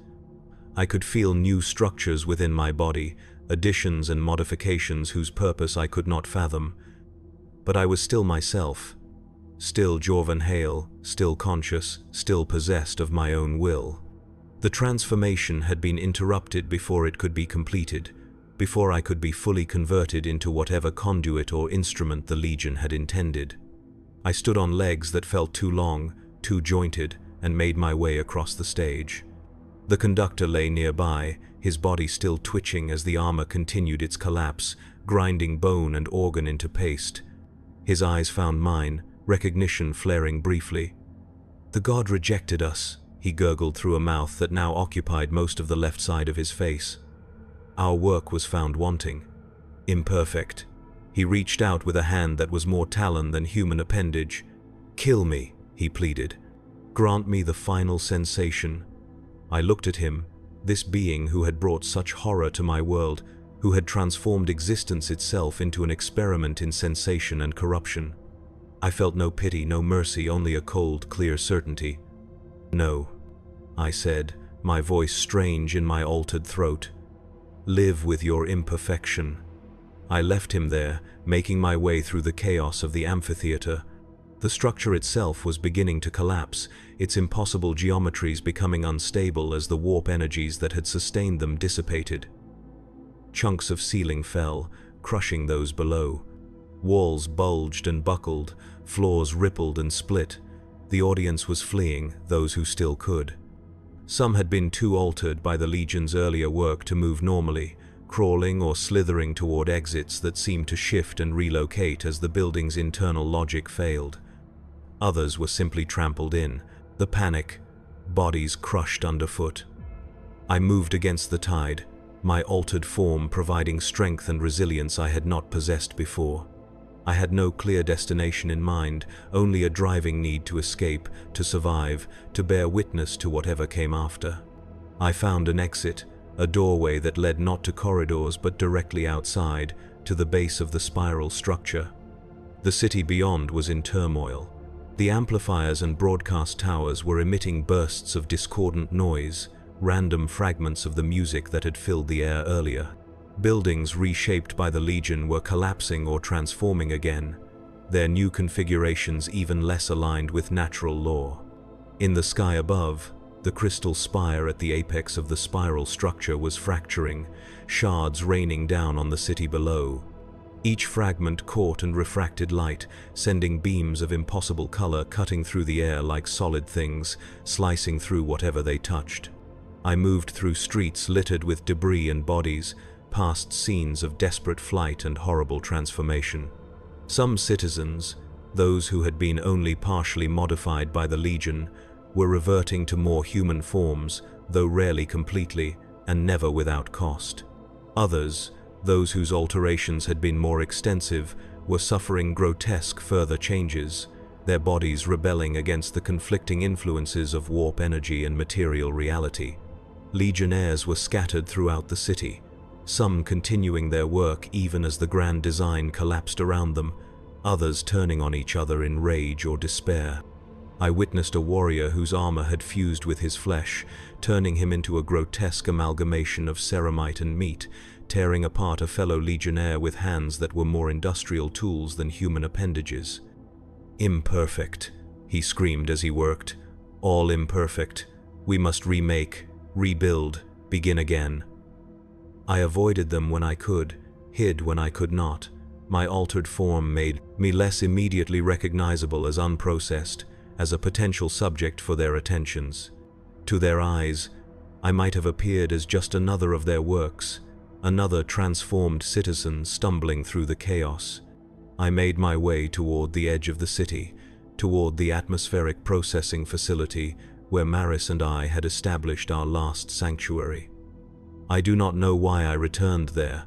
I could feel new structures within my body, additions and modifications whose purpose I could not fathom. But I was still myself, still Jorvan Hale, still conscious, still possessed of my own will. The transformation had been interrupted before it could be completed, before I could be fully converted into whatever conduit or instrument the Legion had intended. I stood on legs that felt too long, too jointed, and made my way across the stage. The conductor lay nearby, his body still twitching as the armor continued its collapse, grinding bone and organ into paste. His eyes found mine, recognition flaring briefly. "The god rejected us," he gurgled through a mouth that now occupied most of the left side of his face. "Our work was found wanting. Imperfect." He reached out with a hand that was more talon than human appendage. "Kill me," he pleaded. "Grant me the final sensation." I looked at him, this being who had brought such horror to my world, who had transformed existence itself into an experiment in sensation and corruption. I felt no pity, no mercy, only a cold, clear certainty. "No," I said, my voice strange in my altered throat. "Live with your imperfection." I left him there, making my way through the chaos of the amphitheater. The structure itself was beginning to collapse, its impossible geometries becoming unstable as the warp energies that had sustained them dissipated. Chunks of ceiling fell, crushing those below. Walls bulged and buckled, floors rippled and split. The audience was fleeing, those who still could. Some had been too altered by the Legion's earlier work to move normally, crawling or slithering toward exits that seemed to shift and relocate as the building's internal logic failed. Others were simply trampled in, the panic, bodies crushed underfoot. I moved against the tide, my altered form providing strength and resilience I had not possessed before. I had no clear destination in mind, only a driving need to escape, to survive, to bear witness to whatever came after. I found an exit, a doorway that led not to corridors but directly outside, to the base of the spiral structure. The city beyond was in turmoil. The amplifiers and broadcast towers were emitting bursts of discordant noise, random fragments of the music that had filled the air earlier. Buildings reshaped by the Legion were collapsing or transforming again, their new configurations even less aligned with natural law. In the sky above, the crystal spire at the apex of the spiral structure was fracturing, shards raining down on the city below. Each fragment caught and refracted light, sending beams of impossible color cutting through the air like solid things, slicing through whatever they touched. I moved through streets littered with debris and bodies, past scenes of desperate flight and horrible transformation. Some citizens, those who had been only partially modified by the Legion, were reverting to more human forms, though rarely completely, and never without cost. Others, those whose alterations had been more extensive, were suffering grotesque further changes, their bodies rebelling against the conflicting influences of warp energy and material reality. Legionnaires were scattered throughout the city, some continuing their work even as the grand design collapsed around them, others turning on each other in rage or despair. I witnessed a warrior whose armor had fused with his flesh, turning him into a grotesque amalgamation of ceramite and meat, tearing apart a fellow legionnaire with hands that were more industrial tools than human appendages. "Imperfect," he screamed as he worked. "All imperfect. We must remake, rebuild, begin again." I avoided them when I could, hid when I could not. My altered form made me less immediately recognizable as unprocessed, as a potential subject for their attentions. To their eyes, I might have appeared as just another of their works, another transformed citizen stumbling through the chaos. I made my way toward the edge of the city, toward the atmospheric processing facility where Maris and I had established our last sanctuary. I do not know why I returned there.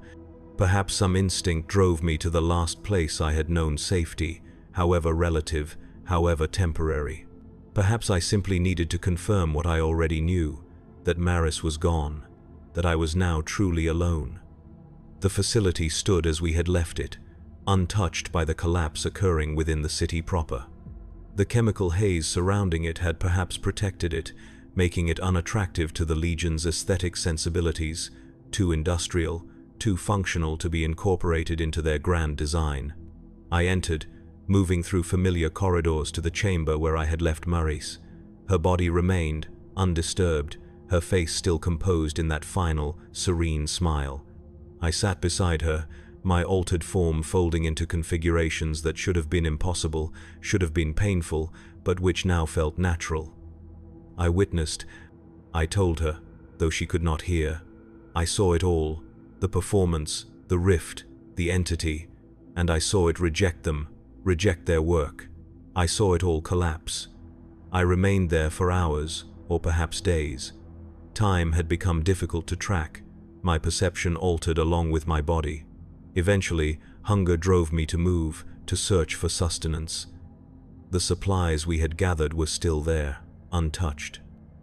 Perhaps some instinct drove me to the last place I had known safety, however relative, however temporary. Perhaps I simply needed to confirm what I already knew, that Maris was gone, that I was now truly alone. The facility stood as we had left it, untouched by the collapse occurring within the city proper. The chemical haze surrounding it had perhaps protected it, making it unattractive to the Legion's aesthetic sensibilities, too industrial, too functional to be incorporated into their grand design. I entered, moving through familiar corridors to the chamber where I had left Maris. Her body remained, undisturbed, her face still composed in that final, serene smile. I sat beside her, my altered form folding into configurations that should have been impossible, should have been painful, but which now felt natural. I witnessed, I told her, though she could not hear. I saw it all, the performance, the rift, the entity, and I saw it reject them, reject their work. I saw it all collapse. I remained there for hours, or perhaps days. Time had become difficult to track, my perception altered along with my body. Eventually, hunger drove me to move, to search for sustenance. The supplies we had gathered were still there, untouched.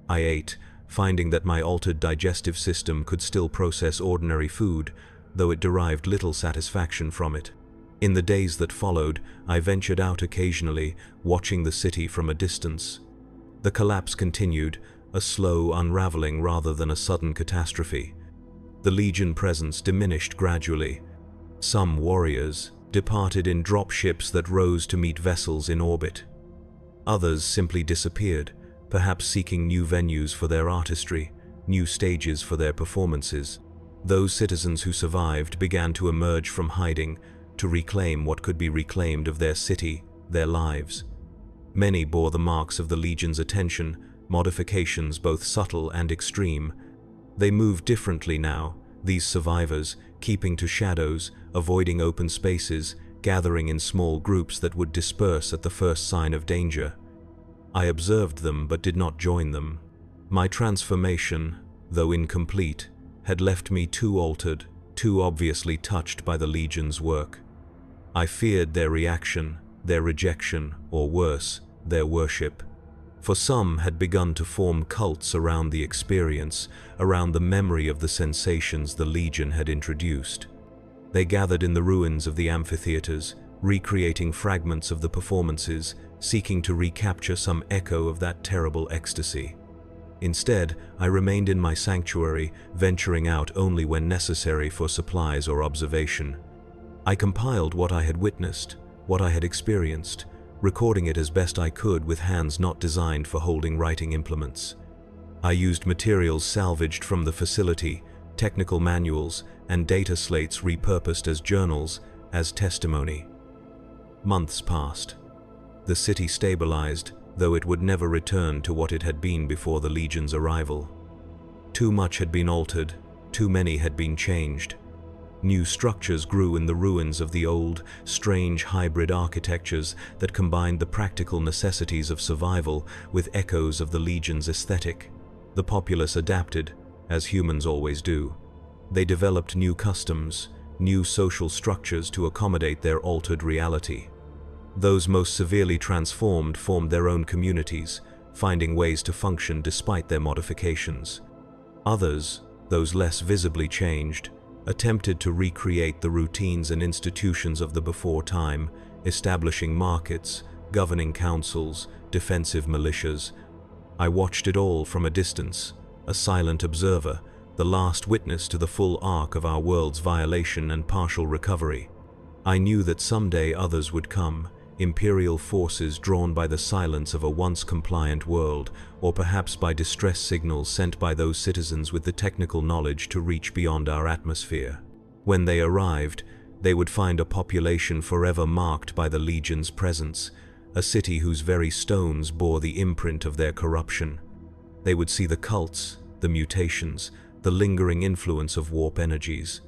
I ate, finding that my altered digestive system could still process ordinary food, though it derived little satisfaction from it. In the days that followed, I ventured out occasionally, watching the city from a distance. The collapse continued, a slow unraveling rather than a sudden catastrophe. The Legion presence diminished gradually. Some warriors departed in dropships that rose to meet vessels in orbit. Others simply disappeared, perhaps seeking new venues for their artistry, new stages for their performances. Those citizens who survived began to emerge from hiding, to reclaim what could be reclaimed of their city, their lives. Many bore the marks of the Legion's attention, modifications both subtle and extreme. They moved differently now, these survivors, keeping to shadows, avoiding open spaces, gathering in small groups that would disperse at the first sign of danger. I observed them but did not join them. My transformation, though incomplete, had left me too altered, too obviously touched by the Legion's work. I feared their reaction, their rejection, or worse, their worship. For some had begun to form cults around the experience, around the memory of the sensations the Legion had introduced. They gathered in the ruins of the amphitheaters, recreating fragments of the performances, seeking to recapture some echo of that terrible ecstasy. Instead, I remained in my sanctuary, venturing out only when necessary for supplies or observation. I compiled what I had witnessed, what I had experienced, recording it as best I could with hands not designed for holding writing implements. I used materials salvaged from the facility, technical manuals, and data slates repurposed as journals, as testimony. Months passed. The city stabilized, though it would never return to what it had been before the Legion's arrival. Too much had been altered, too many had been changed. New structures grew in the ruins of the old, strange hybrid architectures that combined the practical necessities of survival with echoes of the Legion's aesthetic. The populace adapted, as humans always do. They developed new customs, new social structures to accommodate their altered reality. Those most severely transformed formed their own communities, finding ways to function despite their modifications. Others, those less visibly changed, attempted to recreate the routines and institutions of the before time, establishing markets, governing councils, defensive militias. I watched it all from a distance, a silent observer, the last witness to the full arc of our world's violation and partial recovery. I knew that someday others would come, imperial forces drawn by the silence of a once compliant world, or perhaps by distress signals sent by those citizens with the technical knowledge to reach beyond our atmosphere. When they arrived, they would find a population forever marked by the Legion's presence, a city whose very stones bore the imprint of their corruption. They would see the cults, the mutations, the lingering influence of warp energies.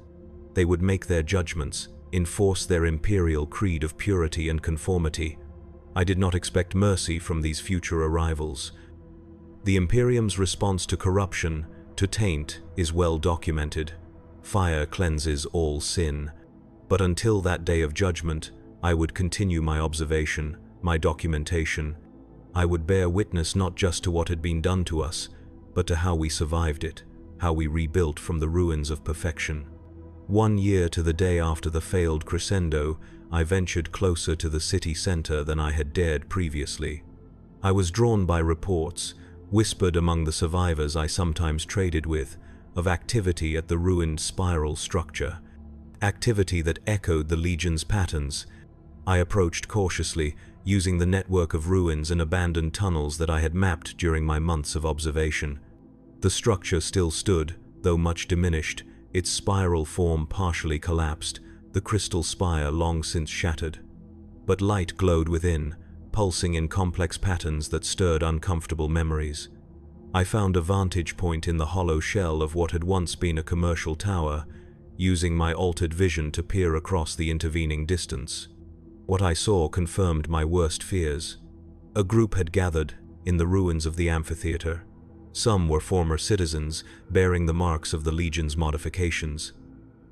They would make their judgments, enforce their imperial creed of purity and conformity. I did not expect mercy from these future arrivals. The Imperium's response to corruption, to taint, is well documented. Fire cleanses all sin. But until that day of judgment, I would continue my observation, my documentation. I would bear witness not just to what had been done to us, but to how we survived it, how we rebuilt from the ruins of perfection. 1 year to the day after the failed crescendo, I ventured closer to the city center than I had dared previously. I was drawn by reports, whispered among the survivors I sometimes traded with, of activity at the ruined spiral structure, activity that echoed the Legion's patterns. I approached cautiously, using the network of ruins and abandoned tunnels that I had mapped during my months of observation. The structure still stood, though much diminished, its spiral form partially collapsed, the crystal spire long since shattered. But light glowed within, pulsing in complex patterns that stirred uncomfortable memories. I found a vantage point in the hollow shell of what had once been a commercial tower, using my altered vision to peer across the intervening distance. What I saw confirmed my worst fears. A group had gathered in the ruins of the amphitheater. Some were former citizens, bearing the marks of the Legion's modifications.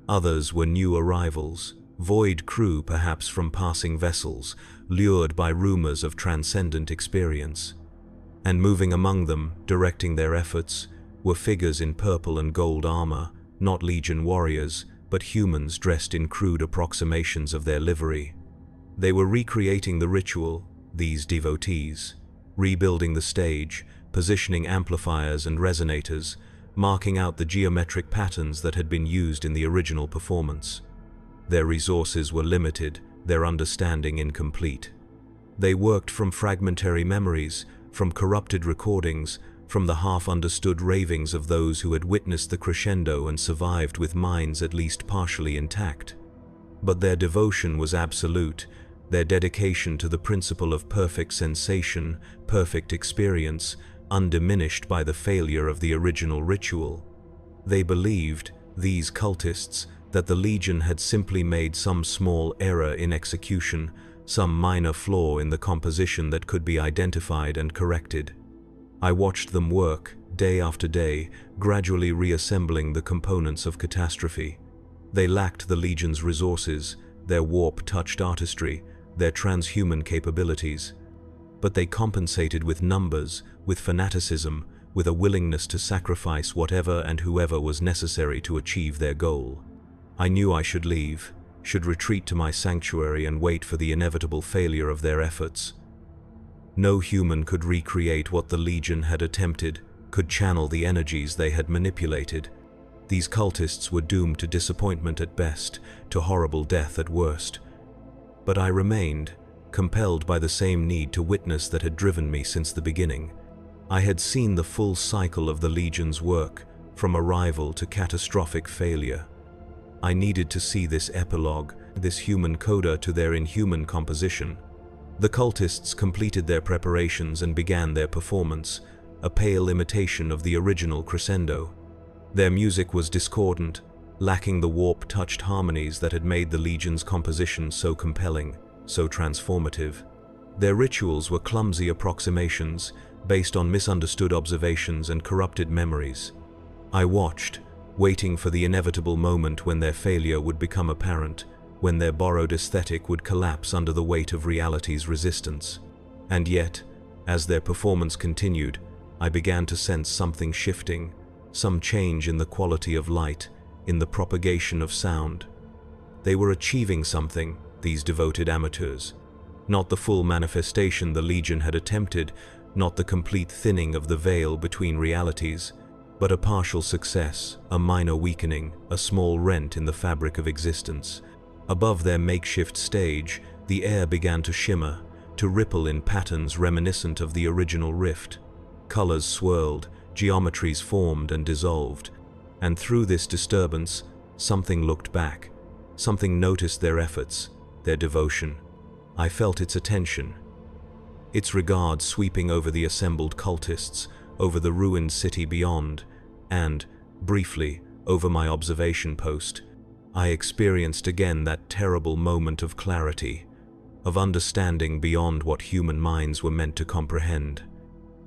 Others were new arrivals, void crew perhaps from passing vessels, lured by rumors of transcendent experience. And moving among them, directing their efforts, were figures in purple and gold armor, not Legion warriors, but humans dressed in crude approximations of their livery. They were recreating the ritual, these devotees, rebuilding the stage, positioning amplifiers and resonators, marking out the geometric patterns that had been used in the original performance. Their resources were limited, their understanding incomplete. They worked from fragmentary memories, from corrupted recordings, from the half-understood ravings of those who had witnessed the crescendo and survived with minds at least partially intact. But their devotion was absolute, their dedication to the principle of perfect sensation, perfect experience, undiminished by the failure of the original ritual. They believed, these cultists, that the Legion had simply made some small error in execution, some minor flaw in the composition that could be identified and corrected. I watched them work, day after day, gradually reassembling the components of catastrophe. They lacked the Legion's resources, their warp-touched artistry, their transhuman capabilities. But they compensated with numbers, with fanaticism, with a willingness to sacrifice whatever and whoever was necessary to achieve their goal. I knew I should leave, should retreat to my sanctuary and wait for the inevitable failure of their efforts. No human could recreate what the Legion had attempted, could channel the energies they had manipulated. These cultists were doomed to disappointment at best, to horrible death at worst. But I remained, compelled by the same need to witness that had driven me since the beginning. I had seen the full cycle of the Legion's work, from arrival to catastrophic failure. I needed to see this epilogue, this human coda to their inhuman composition. The cultists completed their preparations and began their performance, a pale imitation of the original crescendo. Their music was discordant, lacking the warp-touched harmonies that had made the Legion's composition so compelling, so transformative. Their rituals were clumsy approximations, based on misunderstood observations and corrupted memories. I watched, waiting for the inevitable moment when their failure would become apparent, when their borrowed aesthetic would collapse under the weight of reality's resistance. And yet, as their performance continued, I began to sense something shifting, some change in the quality of light, in the propagation of sound. They were achieving something, these devoted amateurs. Not the full manifestation the Legion had attempted, not the complete thinning of the veil between realities, but a partial success, a minor weakening, a small rent in the fabric of existence. Above their makeshift stage, the air began to shimmer, to ripple in patterns reminiscent of the original rift. Colors swirled, geometries formed and dissolved, and through this disturbance, something looked back. Something noticed their efforts, their devotion. I felt its attention, its regard sweeping over the assembled cultists, over the ruined city beyond, and, briefly, over my observation post. I experienced again that terrible moment of clarity, of understanding beyond what human minds were meant to comprehend.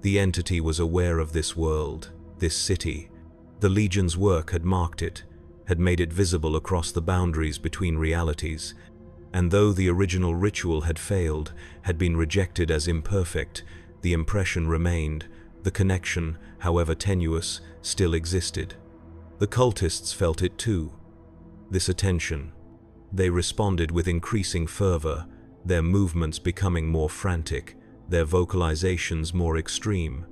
The entity was aware of this world, this city. The Legion's work had marked it, had made it visible across the boundaries between realities, and though the original ritual had failed, had been rejected as imperfect, the impression remained. The connection, however tenuous, still existed. The cultists felt it too. This attention. They responded with increasing fervor, their movements becoming more frantic, their vocalizations more extreme.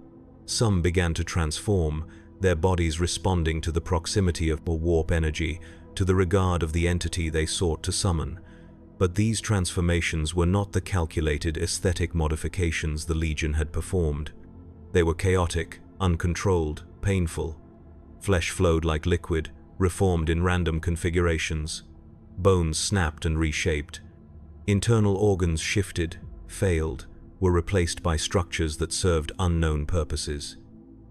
Some began to transform, their bodies responding to the proximity of warp energy, to the regard of the entity they sought to summon. But these transformations were not the calculated aesthetic modifications the Legion had performed. They were chaotic, uncontrolled, painful. Flesh flowed like liquid, reformed in random configurations. Bones snapped and reshaped. Internal organs shifted, failed, were replaced by structures that served unknown purposes.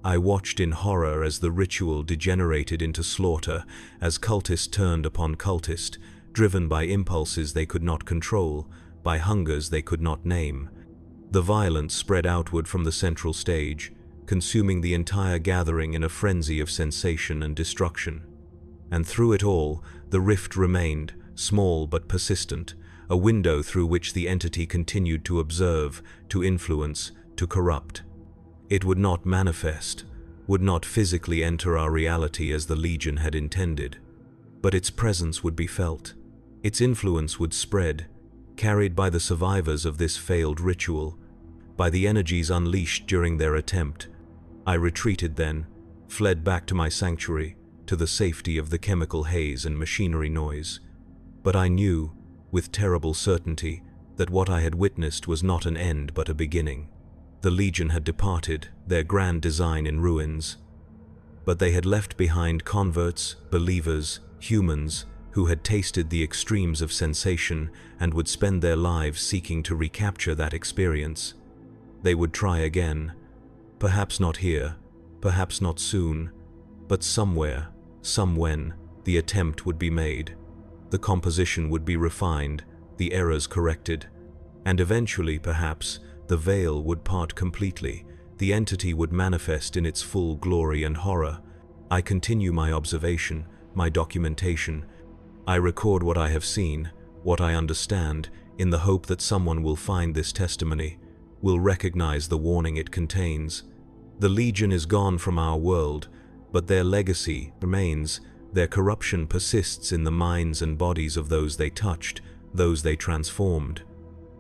I watched in horror as the ritual degenerated into slaughter, as cultist turned upon cultist, driven by impulses they could not control, by hungers they could not name. The violence spread outward from the central stage, consuming the entire gathering in a frenzy of sensation and destruction. And through it all, the rift remained, small but persistent, a window through which the entity continued to observe, to influence, to corrupt. It would not manifest, would not physically enter our reality as the Legion had intended, but its presence would be felt. Its influence would spread, carried by the survivors of this failed ritual, by the energies unleashed during their attempt. I retreated then, fled back to my sanctuary, to the safety of the chemical haze and machinery noise. But I knew, with terrible certainty, that what I had witnessed was not an end but a beginning. The Legion had departed, their grand design in ruins. But they had left behind converts, believers, humans, who had tasted the extremes of sensation and would spend their lives seeking to recapture that experience. They would try again, perhaps not here, perhaps not soon, but somewhere, somewhen, the attempt would be made. The composition would be refined, the errors corrected, and eventually, perhaps, the veil would part completely, the entity would manifest in its full glory and horror. I continue my observation, my documentation. I record what I have seen, what I understand, in the hope that someone will find this testimony, will recognize the warning it contains. The Legion is gone from our world, but their legacy remains. Their corruption persists in the minds and bodies of those they touched, those they transformed.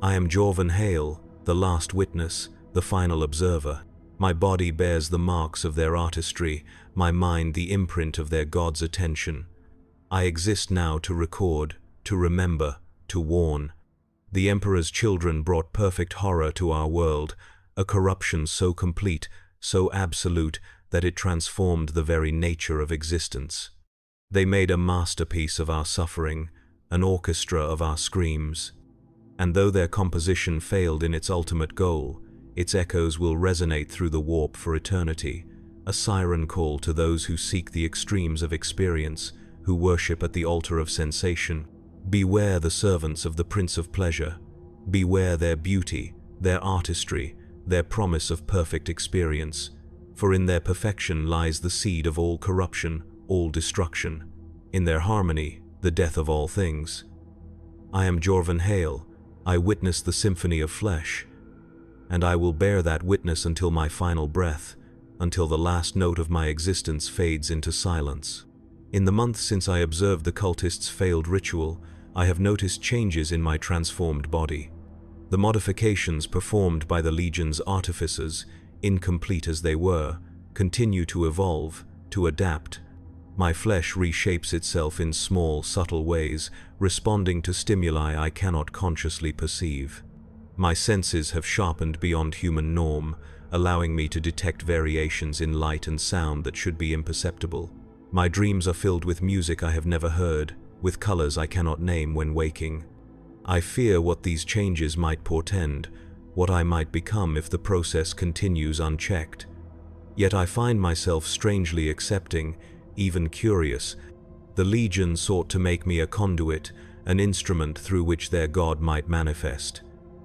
I am Jorvan Hale, the last witness, the final observer. My body bears the marks of their artistry, my mind the imprint of their god's attention. I exist now to record, to remember, to warn. The Emperor's children brought perfect horror to our world, a corruption so complete, so absolute, that it transformed the very nature of existence. They made a masterpiece of our suffering, an orchestra of our screams. And though their composition failed in its ultimate goal, its echoes will resonate through the warp for eternity, a siren call to those who seek the extremes of experience, who worship at the altar of sensation. Beware the servants of the Prince of Pleasure. Beware their beauty, their artistry, their promise of perfect experience, for in their perfection lies the seed of all corruption, all destruction. In their harmony, the death of all things. I am Jorvan Hale. I witness the symphony of flesh, and I will bear that witness until my final breath, until the last note of my existence fades into silence. In the month since I observed the cultists' failed ritual, I have noticed changes in my transformed body. The modifications performed by the Legion's artificers, incomplete as they were, continue to evolve, to adapt. My flesh reshapes itself in small, subtle ways, responding to stimuli I cannot consciously perceive. My senses have sharpened beyond human norm, allowing me to detect variations in light and sound that should be imperceptible. My dreams are filled with music I have never heard, with colors I cannot name when waking. I fear what these changes might portend, what I might become if the process continues unchecked. Yet I find myself strangely accepting, even curious. The Legion sought to make me a conduit, an instrument through which their god might manifest.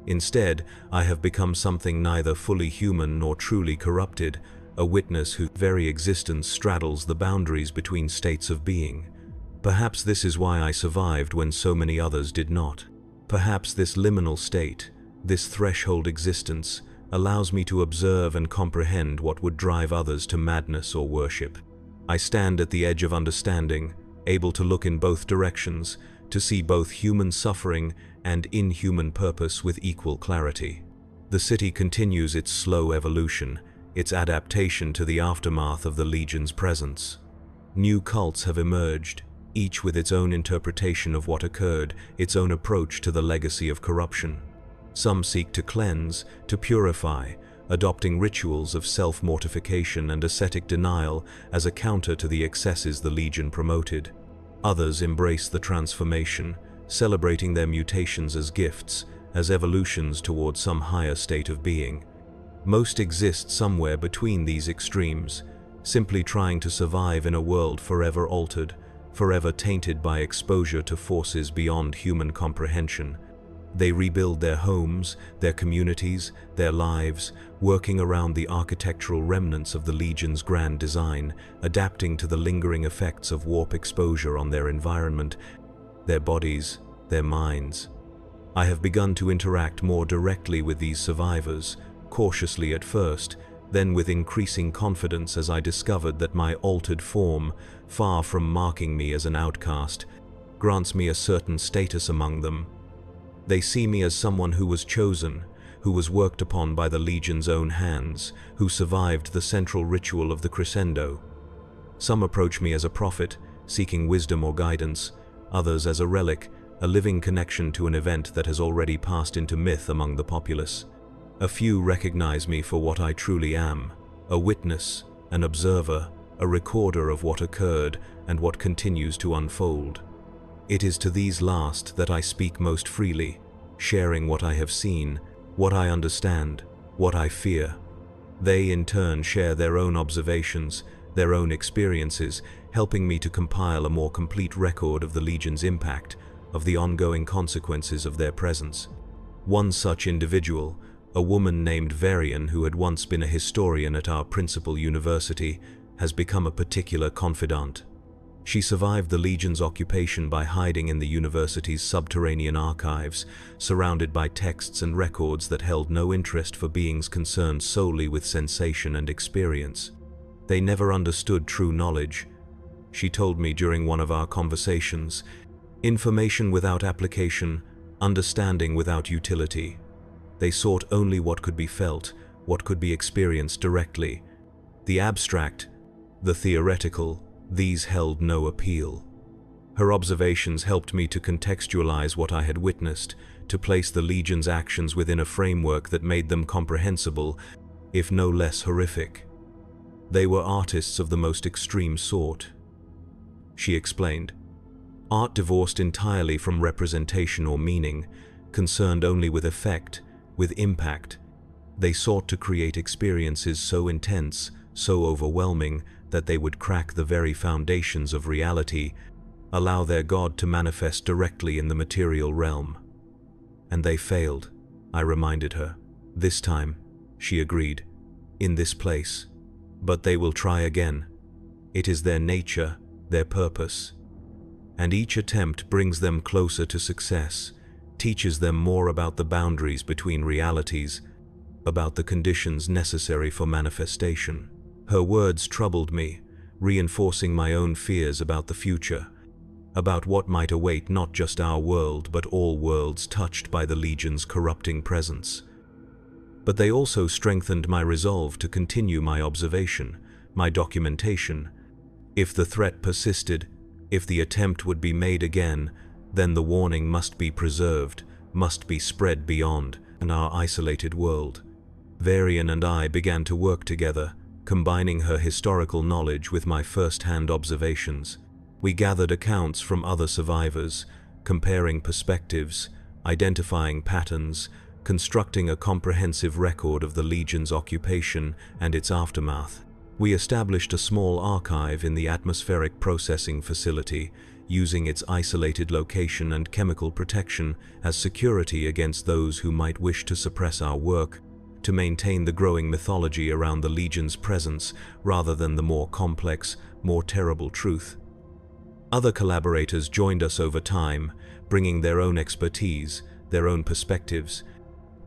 Instead, I have become something neither fully human nor truly corrupted, a witness whose very existence straddles the boundaries between states of being. Perhaps this is why I survived when so many others did not. Perhaps this liminal state, this threshold existence, allows me to observe and comprehend what would drive others to madness or worship. I stand at the edge of understanding, able to look in both directions, to see both human suffering and inhuman purpose with equal clarity. The city continues its slow evolution, its adaptation to the aftermath of the Legion's presence. New cults have emerged, each with its own interpretation of what occurred, its own approach to the legacy of corruption. Some seek to cleanse, to purify, adopting rituals of self-mortification and ascetic denial as a counter to the excesses the Legion promoted. Others embrace the transformation, celebrating their mutations as gifts, as evolutions toward some higher state of being. Most exist somewhere between these extremes, simply trying to survive in a world forever altered, forever tainted by exposure to forces beyond human comprehension. They rebuild their homes, their communities, their lives, working around the architectural remnants of the Legion's grand design, adapting to the lingering effects of warp exposure on their environment, their bodies, their minds. I have begun to interact more directly with these survivors, cautiously at first, then with increasing confidence as I discovered that my altered form, far from marking me as an outcast, grants me a certain status among them. They see me as someone who was chosen, who was worked upon by the Legion's own hands, who survived the central ritual of the crescendo. Some approach me as a prophet, seeking wisdom or guidance, others as a relic, a living connection to an event that has already passed into myth among the populace. A few recognize me for what I truly am, a witness, an observer, a recorder of what occurred and what continues to unfold. It is to these last that I speak most freely, sharing what I have seen, what I understand, what I fear. They in turn share their own observations, their own experiences, helping me to compile a more complete record of the Legion's impact, of the ongoing consequences of their presence. One such individual, a woman named Varian who had once been a historian at our principal university, has become a particular confidant. She survived the Legion's occupation by hiding in the university's subterranean archives, surrounded by texts and records that held no interest for beings concerned solely with sensation and experience. They never understood true knowledge. She told me during one of our conversations, information without application, understanding without utility. They sought only what could be felt, what could be experienced directly. The abstract, the theoretical, these held no appeal. Her observations helped me to contextualize what I had witnessed, to place the Legion's actions within a framework that made them comprehensible, if no less horrific. They were artists of the most extreme sort, she explained. Art divorced entirely from representation or meaning, concerned only with effect, with impact. They sought to create experiences so intense, so overwhelming, that they would crack the very foundations of reality, allow their God to manifest directly in the material realm. And they failed, I reminded her. This time, she agreed, in this place. But they will try again. It is their nature, their purpose. And each attempt brings them closer to success, teaches them more about the boundaries between realities, about the conditions necessary for manifestation. Her words troubled me, reinforcing my own fears about the future, about what might await not just our world but all worlds touched by the Legion's corrupting presence. But they also strengthened my resolve to continue my observation, my documentation. If the threat persisted, if the attempt would be made again, then the warning must be preserved, must be spread beyond our isolated world. Varian and I began to work together, combining her historical knowledge with my first-hand observations. We gathered accounts from other survivors, comparing perspectives, identifying patterns, constructing a comprehensive record of the Legion's occupation and its aftermath. We established a small archive in the atmospheric processing facility, using its isolated location and chemical protection as security against those who might wish to suppress our work, to maintain the growing mythology around the Legion's presence rather than the more complex, more terrible truth. Other collaborators joined us over time, bringing their own expertise, their own perspectives.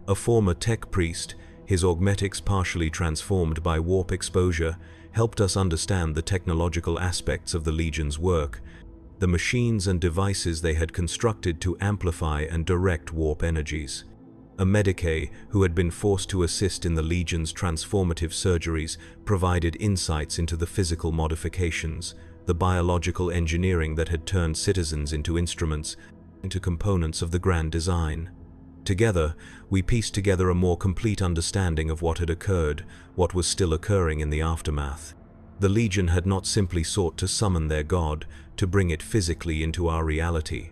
A former tech priest, his augmetics partially transformed by warp exposure, helped us understand the technological aspects of the Legion's work, the machines and devices they had constructed to amplify and direct warp energies. A Medicae, who had been forced to assist in the Legion's transformative surgeries, provided insights into the physical modifications, the biological engineering that had turned citizens into instruments, into components of the grand design. Together, we pieced together a more complete understanding of what had occurred, what was still occurring in the aftermath. The Legion had not simply sought to summon their God, to bring it physically into our reality.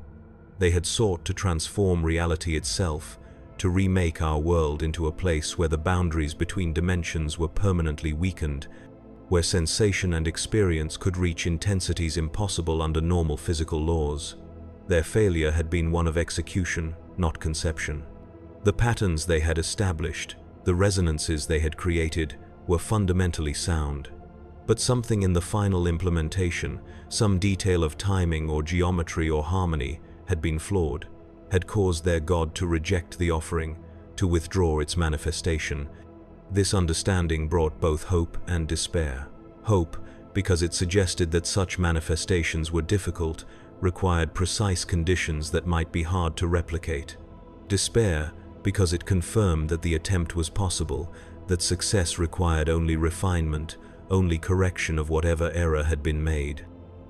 They had sought to transform reality itself, to remake our world into a place where the boundaries between dimensions were permanently weakened, where sensation and experience could reach intensities impossible under normal physical laws. Their failure had been one of execution, not conception. The patterns they had established, the resonances they had created, were fundamentally sound. But something in the final implementation, some detail of timing or geometry or harmony, had been flawed, had caused their God to reject the offering, to withdraw its manifestation. This understanding brought both hope and despair. Hope, because it suggested that such manifestations were difficult, required precise conditions that might be hard to replicate. Despair, because it confirmed that the attempt was possible, that success required only refinement, only correction of whatever error had been made.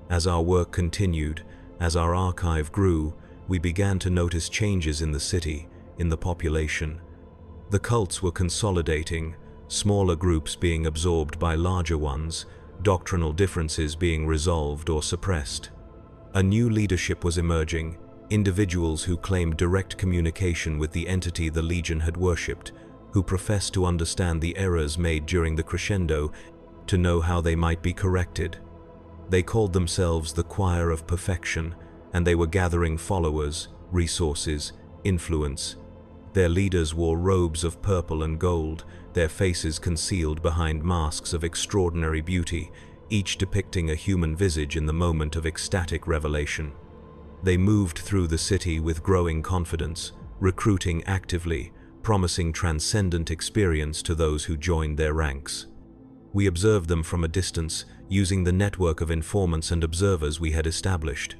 As our work continued, as our archive grew, we began to notice changes in the city, in the population. The cults were consolidating, smaller groups being absorbed by larger ones, doctrinal differences being resolved or suppressed. A new leadership was emerging, individuals who claimed direct communication with the entity the Legion had worshipped, who professed to understand the errors made during the crescendo, to know how they might be corrected. They called themselves the Choir of Perfection, and they were gathering followers, resources, influence. Their leaders wore robes of purple and gold, their faces concealed behind masks of extraordinary beauty, each depicting a human visage in the moment of ecstatic revelation. They moved through the city with growing confidence, recruiting actively, promising transcendent experience to those who joined their ranks. We observed them from a distance, using the network of informants and observers we had established.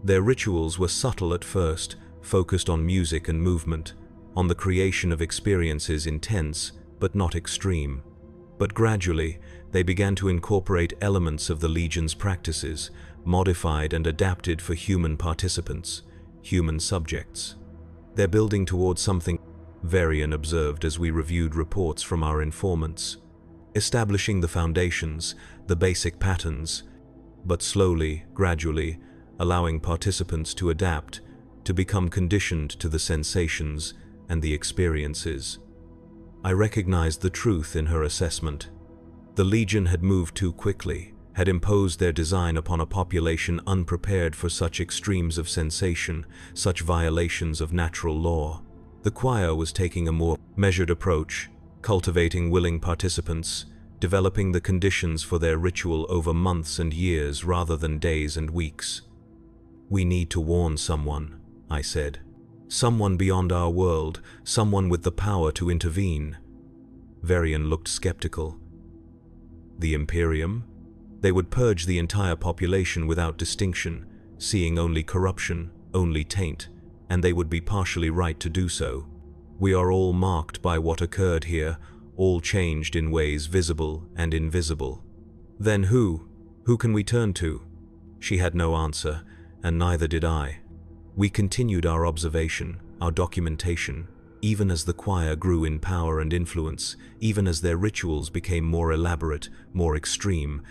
Their rituals were subtle at first, focused on music and movement, on the creation of experiences intense, but not extreme. But gradually, they began to incorporate elements of the Legion's practices, modified and adapted for human participants, human subjects. They're building towards something, Varian observed as we reviewed reports from our informants. Establishing the foundations, the basic patterns, but slowly, gradually, allowing participants to adapt, to become conditioned to the sensations and the experiences. I recognized the truth in her assessment. The Legion had moved too quickly, had imposed their design upon a population unprepared for such extremes of sensation, such violations of natural law. The choir was taking a more measured approach, cultivating willing participants, developing the conditions for their ritual over months and years rather than days and weeks. "We need to warn someone," I said. "Someone beyond our world, someone with the power to intervene." Varian looked skeptical. The Imperium? They would purge the entire population without distinction, seeing only corruption, only taint, and they would be partially right to do so. We are all marked by what occurred here, all changed in ways visible and invisible. Then who? Who can we turn to? She had no answer, and neither did I. We continued our observation, our documentation, even as the choir grew in power and influence, even as their rituals became more elaborate, more extreme,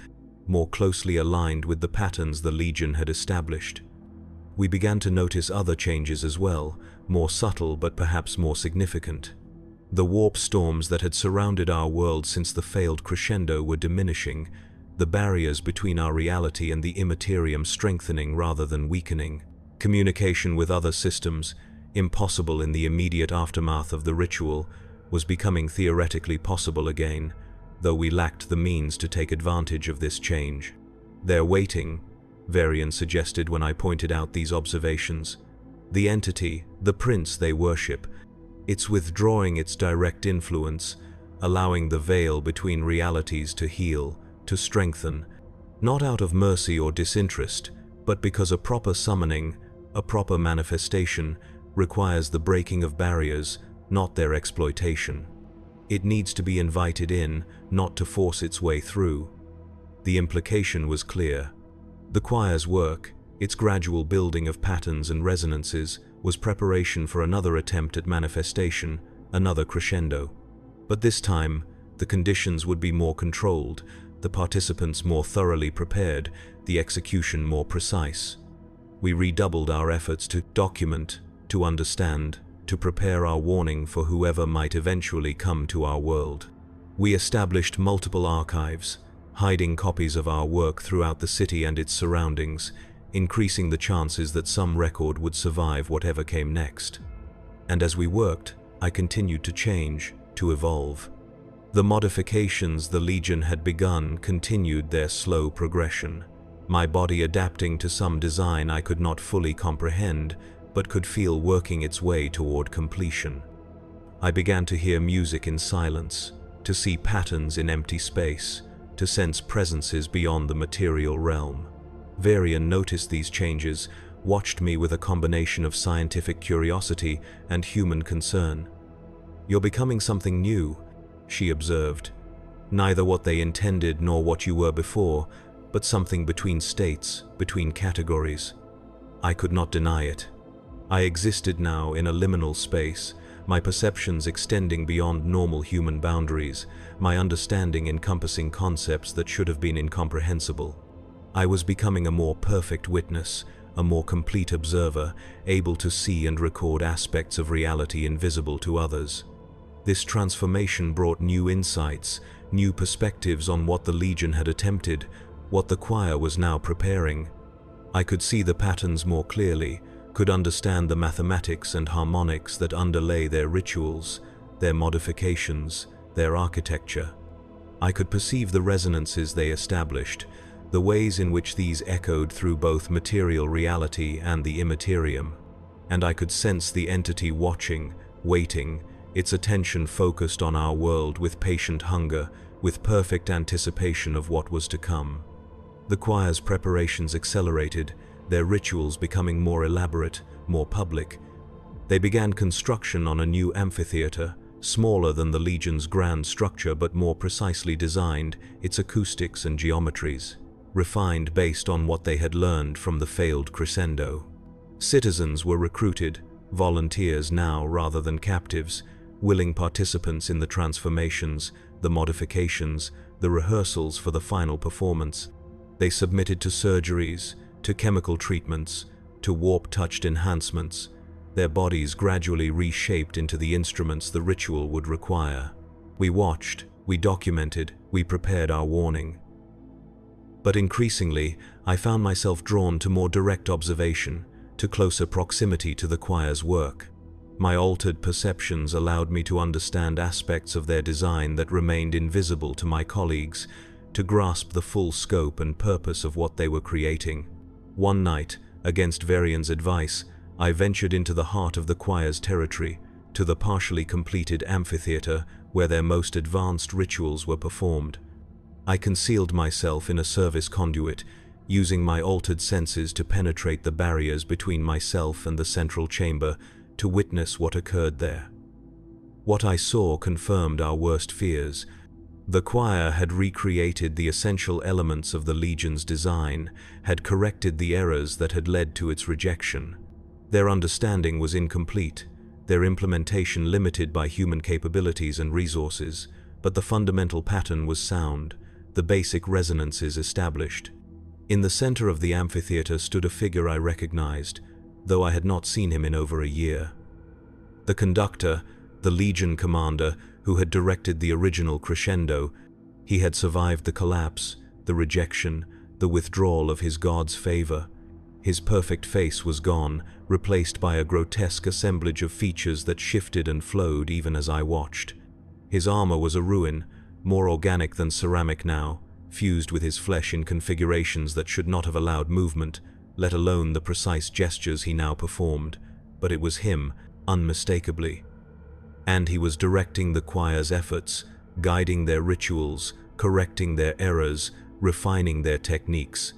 more closely aligned with the patterns the Legion had established. We began to notice other changes as well, more subtle but perhaps more significant. The warp storms that had surrounded our world since the failed crescendo were diminishing, the barriers between our reality and the immaterium strengthening rather than weakening. Communication with other systems, impossible in the immediate aftermath of the ritual, was becoming theoretically possible again, though we lacked the means to take advantage of this change. "They're waiting," Varian suggested when I pointed out these observations. "The entity, the prince they worship, it's withdrawing its direct influence, allowing the veil between realities to heal, to strengthen, not out of mercy or disinterest, but because a proper summoning, a proper manifestation, requires the breaking of barriers, not their exploitation. It needs to be invited in, not to force its way through." The implication was clear. The choir's work, its gradual building of patterns and resonances, was preparation for another attempt at manifestation, another crescendo. But this time, the conditions would be more controlled, the participants more thoroughly prepared, the execution more precise. We redoubled our efforts to document, to understand, to prepare our warning for whoever might eventually come to our world. We established multiple archives, hiding copies of our work throughout the city and its surroundings, increasing the chances that some record would survive whatever came next. And as we worked, I continued to change, to evolve. The modifications the Legion had begun continued their slow progression, my body adapting to some design I could not fully comprehend, but could feel working its way toward completion. I began to hear music in silence, to see patterns in empty space, to sense presences beyond the material realm. Varian noticed these changes, watched me with a combination of scientific curiosity and human concern. "You're becoming something new," she observed. "Neither what they intended nor what you were before, but something between states, between categories." I could not deny it. I existed now in a liminal space, my perceptions extending beyond normal human boundaries, my understanding encompassing concepts that should have been incomprehensible. I was becoming a more perfect witness, a more complete observer, able to see and record aspects of reality invisible to others. This transformation brought new insights, new perspectives on what the Legion had attempted, what the choir was now preparing. I could see the patterns more clearly, could understand the mathematics and harmonics that underlay their rituals, their modifications, their architecture. I could perceive the resonances they established, the ways in which these echoed through both material reality and the immaterium. And I could sense the entity watching, waiting, its attention focused on our world with patient hunger, with perfect anticipation of what was to come. The choir's preparations accelerated, their rituals becoming more elaborate, more public. They began construction on a new amphitheater, smaller than the Legion's grand structure but more precisely designed, its acoustics and geometries, refined based on what they had learned from the failed Crescendo. Citizens were recruited, volunteers now rather than captives, willing participants in the transformations, the modifications, the rehearsals for the final performance. They submitted to surgeries, to chemical treatments, to warp-touched enhancements, their bodies gradually reshaped into the instruments the ritual would require. We watched, we documented, we prepared our warning. But increasingly, I found myself drawn to more direct observation, to closer proximity to the choir's work. My altered perceptions allowed me to understand aspects of their design that remained invisible to my colleagues, to grasp the full scope and purpose of what they were creating. One night, against Varian's advice, I ventured into the heart of the choir's territory, to the partially completed amphitheater where their most advanced rituals were performed. I concealed myself in a service conduit, using my altered senses to penetrate the barriers between myself and the central chamber, to witness what occurred there. What I saw confirmed our worst fears. The choir had recreated the essential elements of the Legion's design, had corrected the errors that had led to its rejection. Their understanding was incomplete, their implementation limited by human capabilities and resources, but the fundamental pattern was sound, the basic resonances established. In the center of the amphitheater stood a figure I recognized, though I had not seen him in over a year. The conductor, the Legion commander, who had directed the original Crescendo. He had survived the collapse, the rejection, the withdrawal of his god's favor. His perfect face was gone, replaced by a grotesque assemblage of features that shifted and flowed even as I watched. His armor was a ruin, more organic than ceramic now, fused with his flesh in configurations that should not have allowed movement, let alone the precise gestures he now performed. But it was him, unmistakably. And he was directing the choir's efforts, guiding their rituals, correcting their errors, refining their techniques.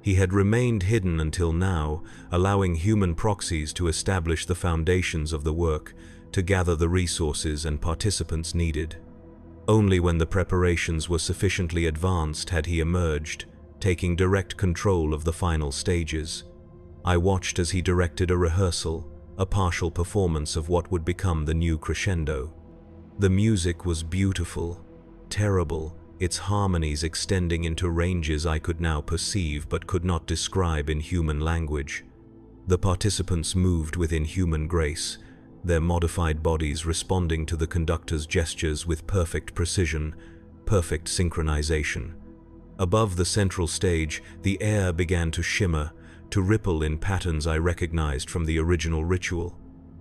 He had remained hidden until now, allowing human proxies to establish the foundations of the work, to gather the resources and participants needed. Only when the preparations were sufficiently advanced had he emerged, taking direct control of the final stages. I watched as he directed a rehearsal, a partial performance of what would become the new Crescendo. The music was beautiful, terrible, its harmonies extending into ranges I could now perceive but could not describe in human language. The participants moved within human grace, their modified bodies responding to the conductor's gestures with perfect precision, perfect synchronization. Above the central stage, the air began to shimmer, to ripple in patterns I recognized from the original ritual.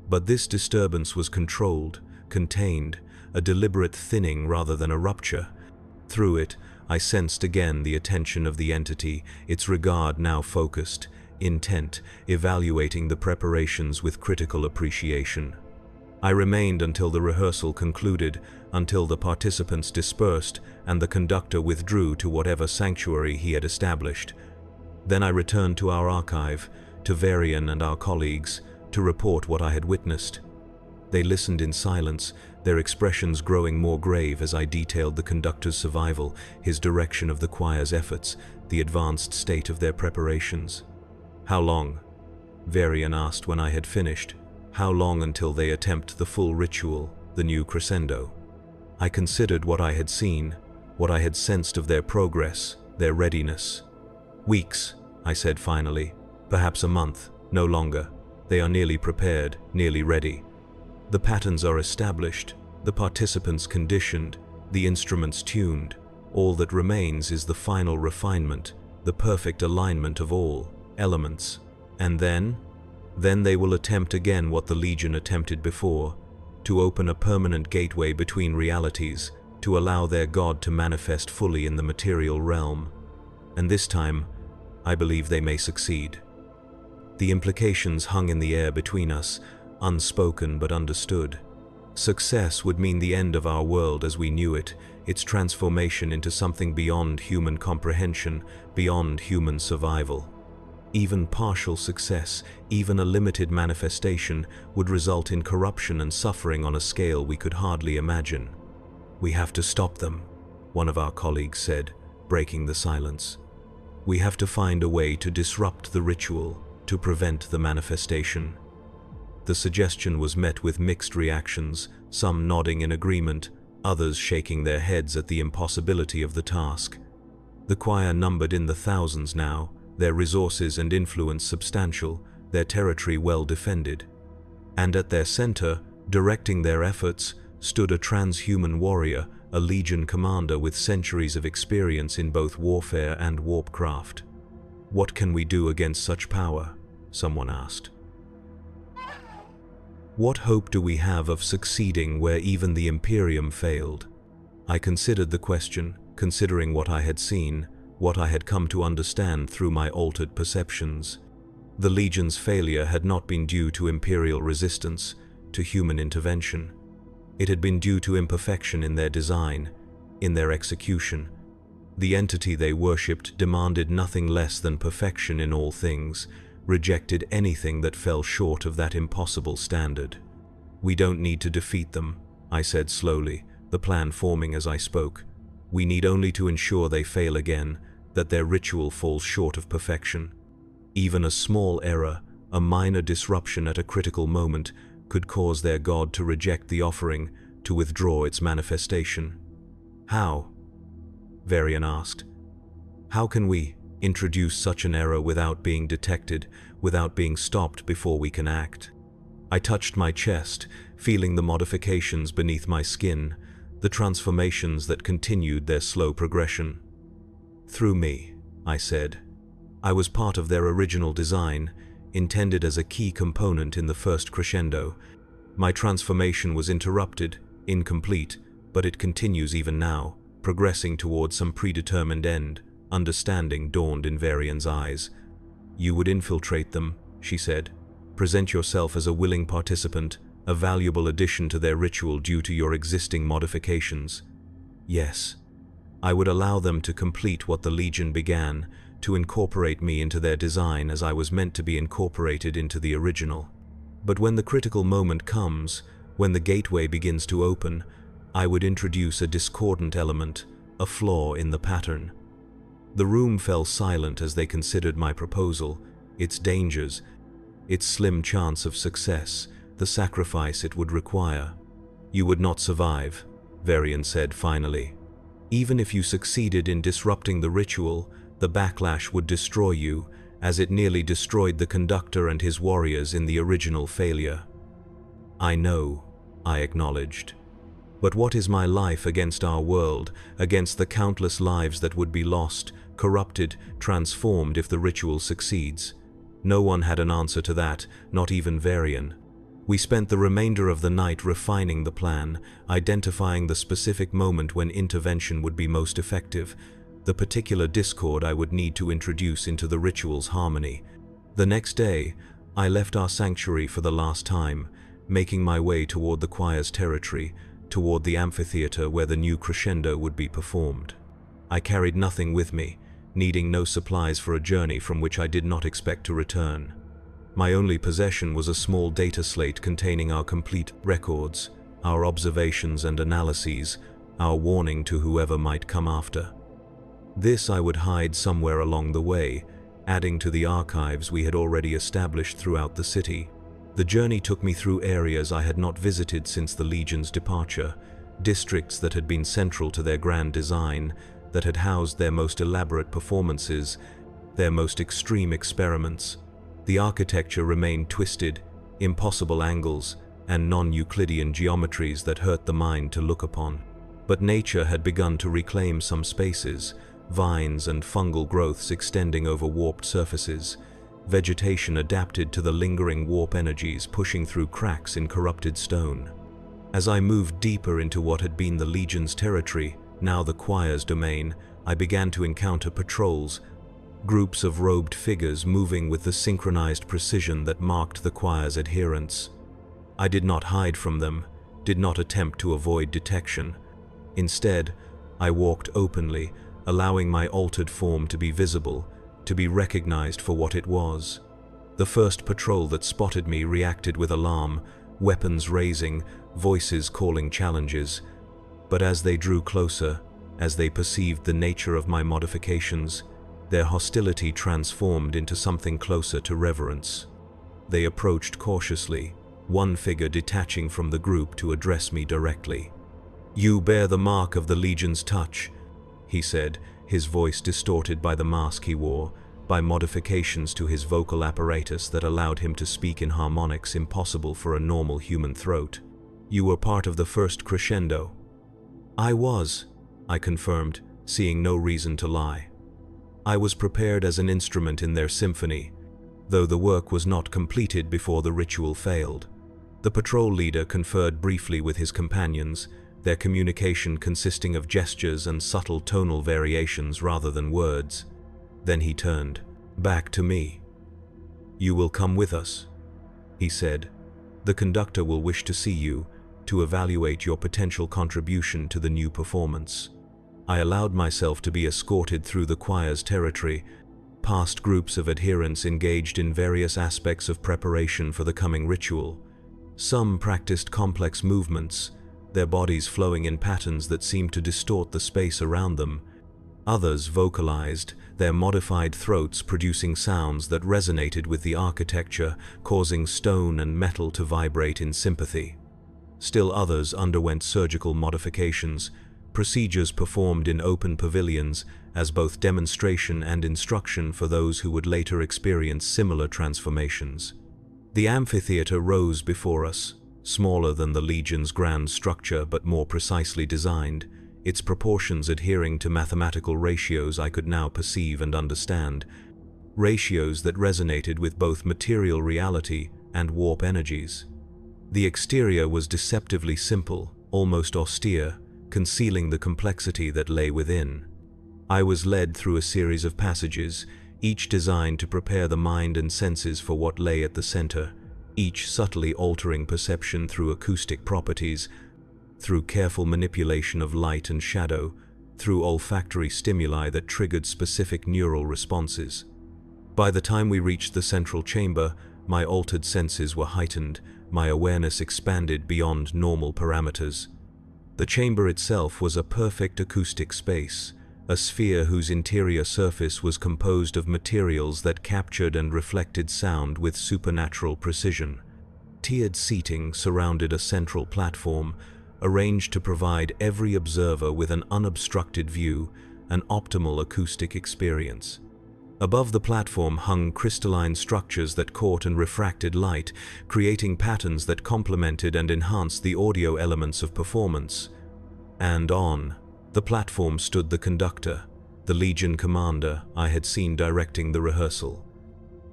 But this disturbance was controlled, contained, a deliberate thinning rather than a rupture. Through it, I sensed again the attention of the entity, its regard now focused, intent, evaluating the preparations with critical appreciation. I remained until the rehearsal concluded, until the participants dispersed and the conductor withdrew to whatever sanctuary he had established. Then I returned to our archive, to Varian and our colleagues, to report what I had witnessed. They listened in silence, their expressions growing more grave as I detailed the conductor's survival, his direction of the choir's efforts, the advanced state of their preparations. "How long?" Varian asked when I had finished. "How long until they attempt the full ritual, the new Crescendo?" I considered what I had seen, what I had sensed of their progress, their readiness. "Weeks," I said finally. "Perhaps a month, no longer. They are nearly prepared, nearly ready. The patterns are established, the participants conditioned, the instruments tuned. All that remains is the final refinement, the perfect alignment of all elements. And then they will attempt again what the Legion attempted before, to open a permanent gateway between realities, to allow their god to manifest fully in the material realm. And this time, I believe they may succeed." The implications hung in the air between us, unspoken but understood. Success would mean the end of our world as we knew it, its transformation into something beyond human comprehension, beyond human survival. Even partial success, even a limited manifestation, would result in corruption and suffering on a scale we could hardly imagine. "We have to stop them," one of our colleagues said, breaking the silence. "We have to find a way to disrupt the ritual, to prevent the manifestation." The suggestion was met with mixed reactions, some nodding in agreement, others shaking their heads at the impossibility of the task. The choir numbered in the thousands now, their resources and influence substantial, their territory well defended. And at their center, directing their efforts, stood a transhuman warrior, a legion commander with centuries of experience in both warfare and warpcraft. "What can we do against such power?" someone asked. "What hope do we have of succeeding where even the Imperium failed?" I considered the question, considering what I had seen, what I had come to understand through my altered perceptions. The Legion's failure had not been due to Imperial resistance, to human intervention. It had been due to imperfection in their design, in their execution. The entity they worshipped demanded nothing less than perfection in all things, rejected anything that fell short of that impossible standard. "We don't need to defeat them," I said slowly, the plan forming as I spoke. "We need only to ensure they fail again, that their ritual falls short of perfection. Even a small error, a minor disruption at a critical moment, could cause their god to reject the offering, to withdraw its manifestation." "How?" Varian asked. "How can we introduce such an error without being detected, without being stopped before we can act?" I touched my chest, feeling the modifications beneath my skin, the transformations that continued their slow progression. "Through me," I said. "I was part of their original design, intended as a key component in the first crescendo. My transformation was interrupted, incomplete, but it continues even now, progressing towards some predetermined end." Understanding dawned in Varian's eyes. "You would infiltrate them," she said. "Present yourself as a willing participant, a valuable addition to their ritual due to your existing modifications." "Yes. I would allow them to complete what the Legion began, to incorporate me into their design as I was meant to be incorporated into the original. But when the critical moment comes, when the gateway begins to open, I would introduce a discordant element, a flaw in the pattern." The room fell silent as they considered my proposal, its dangers, its slim chance of success, the sacrifice it would require. "You would not survive," Varian said finally. "Even if you succeeded in disrupting the ritual, the backlash would destroy you, as it nearly destroyed the conductor and his warriors in the original failure." "I know," I acknowledged. "But what is my life against our world, against the countless lives that would be lost, corrupted, transformed if the ritual succeeds?" No one had an answer to that, not even Varian. We spent the remainder of the night refining the plan, identifying the specific moment when intervention would be most effective, the particular discord I would need to introduce into the ritual's harmony. The next day, I left our sanctuary for the last time, making my way toward the choir's territory, toward the amphitheater where the new crescendo would be performed. I carried nothing with me, needing no supplies for a journey from which I did not expect to return. My only possession was a small data slate containing our complete records, our observations and analyses, our warning to whoever might come after. This I would hide somewhere along the way, adding to the archives we had already established throughout the city. The journey took me through areas I had not visited since the Legion's departure, districts that had been central to their grand design, that had housed their most elaborate performances, their most extreme experiments. The architecture remained twisted, impossible angles, and non-Euclidean geometries that hurt the mind to look upon. But nature had begun to reclaim some spaces, vines and fungal growths extending over warped surfaces, vegetation adapted to the lingering warp energies pushing through cracks in corrupted stone. As I moved deeper into what had been the Legion's territory, now the choir's domain, I began to encounter patrols, groups of robed figures moving with the synchronized precision that marked the choir's adherents. I did not hide from them, did not attempt to avoid detection. Instead, I walked openly, allowing my altered form to be visible, to be recognized for what it was. The first patrol that spotted me reacted with alarm, weapons raising, voices calling challenges. But as they drew closer, as they perceived the nature of my modifications, their hostility transformed into something closer to reverence. They approached cautiously, one figure detaching from the group to address me directly. "You bear the mark of the Legion's touch," he said, his voice distorted by the mask he wore, by modifications to his vocal apparatus that allowed him to speak in harmonics impossible for a normal human throat. "You were part of the first crescendo." "I was," I confirmed, seeing no reason to lie. I was prepared as an instrument in their symphony, though the work was not completed before the ritual failed. The patrol leader conferred briefly with his companions, their communication consisting of gestures and subtle tonal variations rather than words. Then he turned back to me. "You will come with us," he said. "The conductor will wish to see you, to evaluate your potential contribution to the new performance." I allowed myself to be escorted through the choir's territory, past groups of adherents engaged in various aspects of preparation for the coming ritual. Some practiced complex movements, their bodies flowing in patterns that seemed to distort the space around them. Others vocalized, their modified throats producing sounds that resonated with the architecture, causing stone and metal to vibrate in sympathy. Still others underwent surgical modifications, procedures performed in open pavilions as both demonstration and instruction for those who would later experience similar transformations. The amphitheater rose before us, smaller than the Legion's grand structure but more precisely designed, its proportions adhering to mathematical ratios I could now perceive and understand, ratios that resonated with both material reality and warp energies. The exterior was deceptively simple, almost austere, concealing the complexity that lay within. I was led through a series of passages, each designed to prepare the mind and senses for what lay at the center, each subtly altering perception through acoustic properties, through careful manipulation of light and shadow, through olfactory stimuli that triggered specific neural responses. By the time we reached the central chamber, my altered senses were heightened, my awareness expanded beyond normal parameters. The chamber itself was a perfect acoustic space, a sphere whose interior surface was composed of materials that captured and reflected sound with supernatural precision. Tiered seating surrounded a central platform, arranged to provide every observer with an unobstructed view, an optimal acoustic experience. Above the platform hung crystalline structures that caught and refracted light, creating patterns that complemented and enhanced the audio elements of performance. And on the platform stood the conductor, the Legion commander I had seen directing the rehearsal.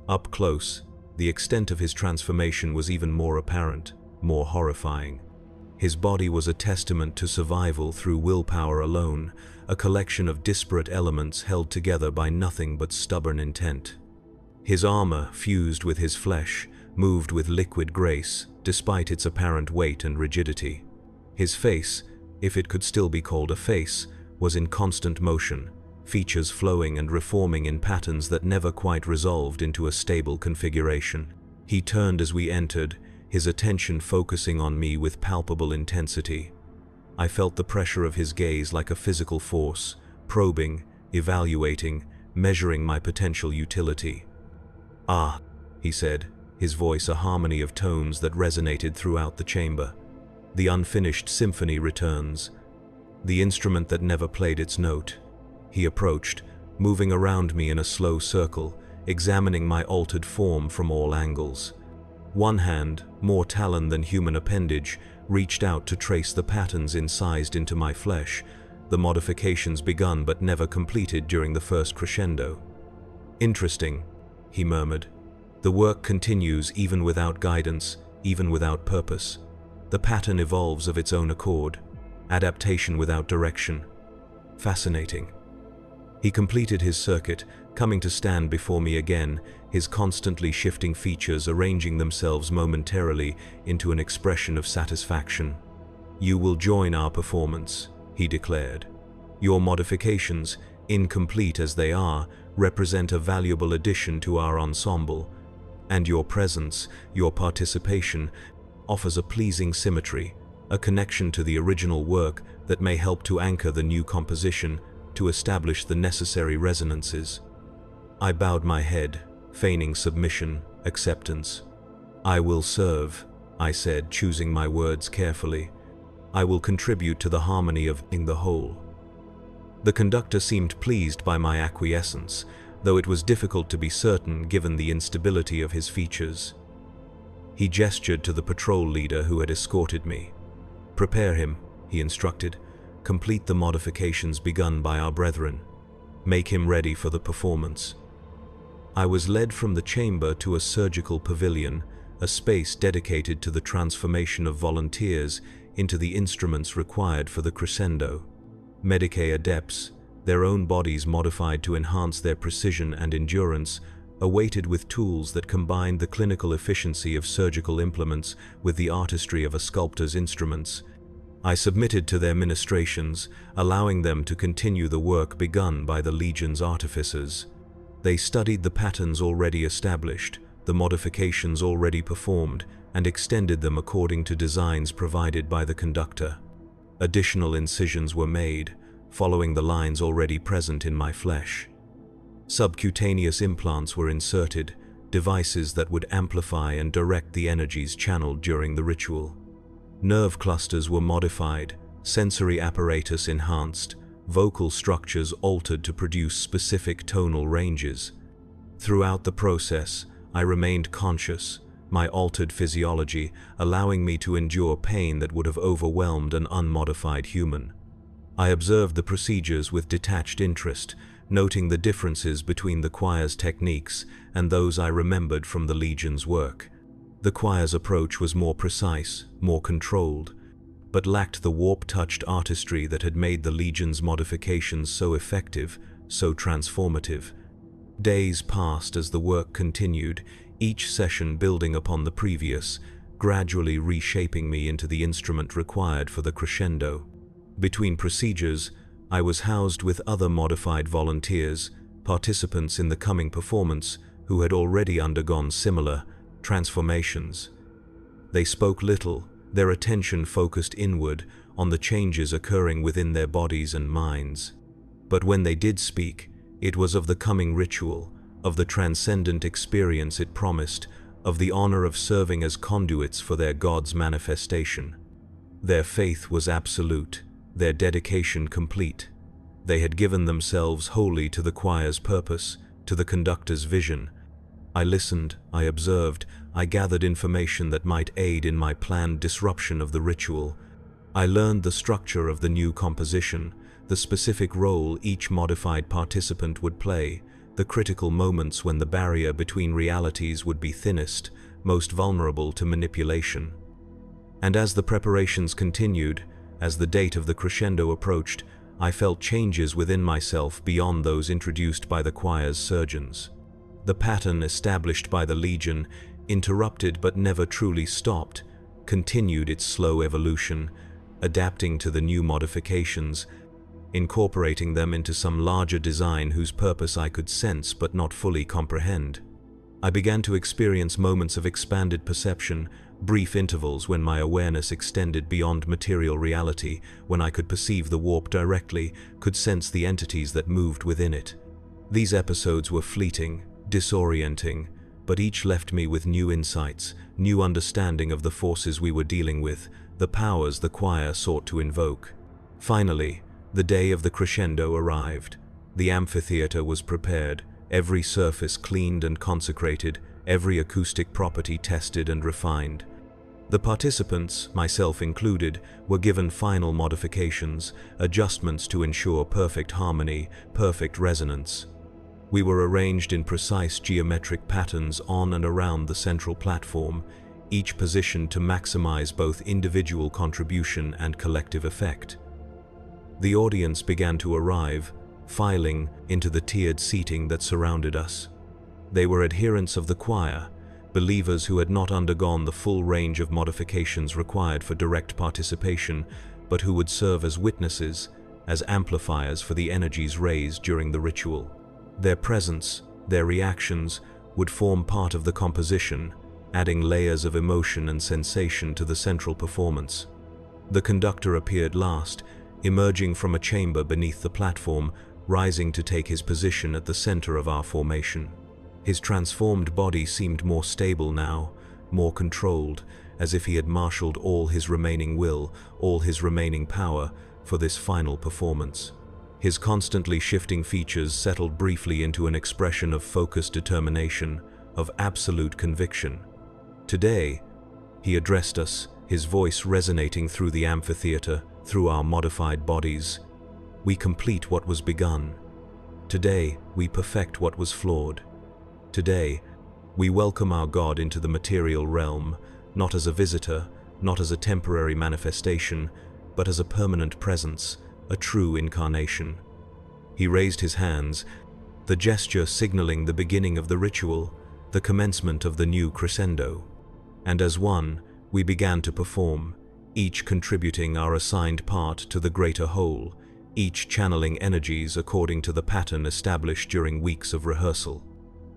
Up close, the extent of his transformation was even more apparent, more horrifying. His body was a testament to survival through willpower alone, a collection of disparate elements held together by nothing but stubborn intent. His armor, fused with his flesh, moved with liquid grace, despite its apparent weight and rigidity. His face, if it could still be called a face, was in constant motion, features flowing and reforming in patterns that never quite resolved into a stable configuration. He turned as we entered, his attention focusing on me with palpable intensity. I felt the pressure of his gaze like a physical force, probing, evaluating, measuring my potential utility. "Ah," he said, his voice a harmony of tones that resonated throughout the chamber. "The unfinished symphony returns, the instrument that never played its note." He approached, moving around me in a slow circle, examining my altered form from all angles. One hand, more talon than human appendage, reached out to trace the patterns incised into my flesh, the modifications begun but never completed during the first crescendo. "Interesting," he murmured. "The work continues even without guidance, even without purpose. The pattern evolves of its own accord, adaptation without direction. Fascinating." He completed his circuit, coming to stand before me again, his constantly shifting features arranging themselves momentarily into an expression of satisfaction. "You will join our performance," he declared. "Your modifications, incomplete as they are, represent a valuable addition to our ensemble, and your presence, your participation, offers a pleasing symmetry, a connection to the original work that may help to anchor the new composition, to establish the necessary resonances. I bowed my head, feigning submission, acceptance. "I will serve," I said, choosing my words carefully. "I will contribute to the harmony of the whole." The conductor seemed pleased by my acquiescence, though it was difficult to be certain given the instability of his features. He gestured to the patrol leader who had escorted me. "Prepare him," he instructed. "Complete the modifications begun by our brethren. Make him ready for the performance." I was led from the chamber to a surgical pavilion, a space dedicated to the transformation of volunteers into the instruments required for the crescendo. Medicae adepts, their own bodies modified to enhance their precision and endurance, awaited with tools that combined the clinical efficiency of surgical implements with the artistry of a sculptor's instruments. I submitted to their ministrations, allowing them to continue the work begun by the Legion's artificers. They studied the patterns already established, the modifications already performed, and extended them according to designs provided by the conductor. Additional incisions were made, following the lines already present in my flesh. Subcutaneous implants were inserted, devices that would amplify and direct the energies channeled during the ritual. Nerve clusters were modified, sensory apparatus enhanced, vocal structures altered to produce specific tonal ranges. Throughout the process, I remained conscious, my altered physiology allowing me to endure pain that would have overwhelmed an unmodified human. I observed the procedures with detached interest, noting the differences between the choir's techniques and those I remembered from the Legion's work. The choir's approach was more precise, more controlled, but lacked the warp-touched artistry that had made the Legion's modifications so effective, so transformative. Days passed as the work continued, each session building upon the previous, gradually reshaping me into the instrument required for the crescendo. Between procedures, I was housed with other modified volunteers, participants in the coming performance who had already undergone similar transformations. They spoke little, their attention focused inward on the changes occurring within their bodies and minds. But when they did speak, it was of the coming ritual, of the transcendent experience it promised, of the honor of serving as conduits for their God's manifestation. Their faith was absolute, their dedication complete. They had given themselves wholly to the choir's purpose, to the conductor's vision. I listened, I observed, I gathered information that might aid in my planned disruption of the ritual. I learned the structure of the new composition, the specific role each modified participant would play, the critical moments when the barrier between realities would be thinnest, most vulnerable to manipulation. And as the preparations continued, as the date of the crescendo approached, I felt changes within myself beyond those introduced by the choir's surgeons. The pattern established by the Legion, interrupted but never truly stopped, continued its slow evolution, adapting to the new modifications, incorporating them into some larger design whose purpose I could sense but not fully comprehend. I began to experience moments of expanded perception, brief intervals when my awareness extended beyond material reality, when I could perceive the warp directly, could sense the entities that moved within it. These episodes were fleeting, disorienting, but each left me with new insights, new understanding of the forces we were dealing with, the powers the choir sought to invoke. Finally, the day of the crescendo arrived. The amphitheater was prepared, every surface cleaned and consecrated, every acoustic property tested and refined. The participants, myself included, were given final modifications, adjustments to ensure perfect harmony, perfect resonance. We were arranged in precise geometric patterns on and around the central platform, each positioned to maximize both individual contribution and collective effect. The audience began to arrive, filing into the tiered seating that surrounded us. They were adherents of the choir, believers who had not undergone the full range of modifications required for direct participation, but who would serve as witnesses, as amplifiers for the energies raised during the ritual. Their presence, their reactions, would form part of the composition, adding layers of emotion and sensation to the central performance. The conductor appeared last, emerging from a chamber beneath the platform, rising to take his position at the center of our formation. His transformed body seemed more stable now, more controlled, as if he had marshaled all his remaining will, all his remaining power, for this final performance. His constantly shifting features settled briefly into an expression of focused determination, of absolute conviction. Today, he addressed us, his voice resonating through the amphitheater, through our modified bodies. We complete what was begun. Today, we perfect what was flawed. Today, we welcome our God into the material realm, not as a visitor, not as a temporary manifestation, but as a permanent presence, a true incarnation. He raised his hands, the gesture signaling the beginning of the ritual, the commencement of the new crescendo. And as one, we began to perform, each contributing our assigned part to the greater whole, each channeling energies according to the pattern established during weeks of rehearsal.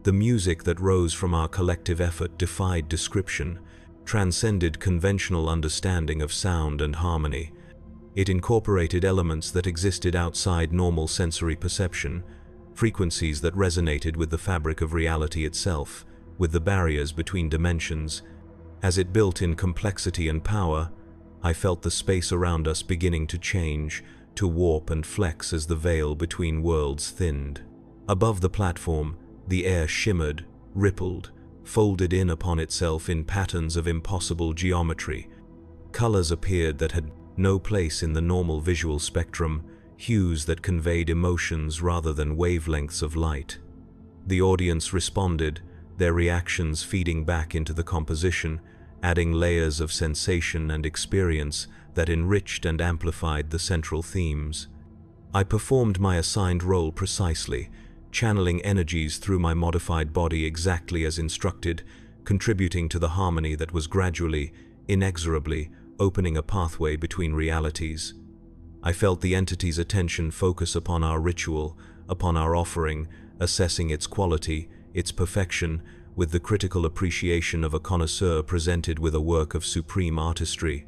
The music that rose from our collective effort defied description, transcended conventional understanding of sound and harmony. It incorporated elements that existed outside normal sensory perception, frequencies that resonated with the fabric of reality itself, with the barriers between dimensions. As it built in complexity and power, I felt the space around us beginning to change, to warp and flex as the veil between worlds thinned. Above the platform, the air shimmered, rippled, folded in upon itself in patterns of impossible geometry. Colors appeared that had no place in the normal visual spectrum, hues that conveyed emotions rather than wavelengths of light. The audience responded, their reactions feeding back into the composition, adding layers of sensation and experience that enriched and amplified the central themes. I performed my assigned role precisely, channeling energies through my modified body exactly as instructed, contributing to the harmony that was gradually, inexorably, opening a pathway between realities. I felt the entity's attention focus upon our ritual, upon our offering, assessing its quality, its perfection, with the critical appreciation of a connoisseur presented with a work of supreme artistry.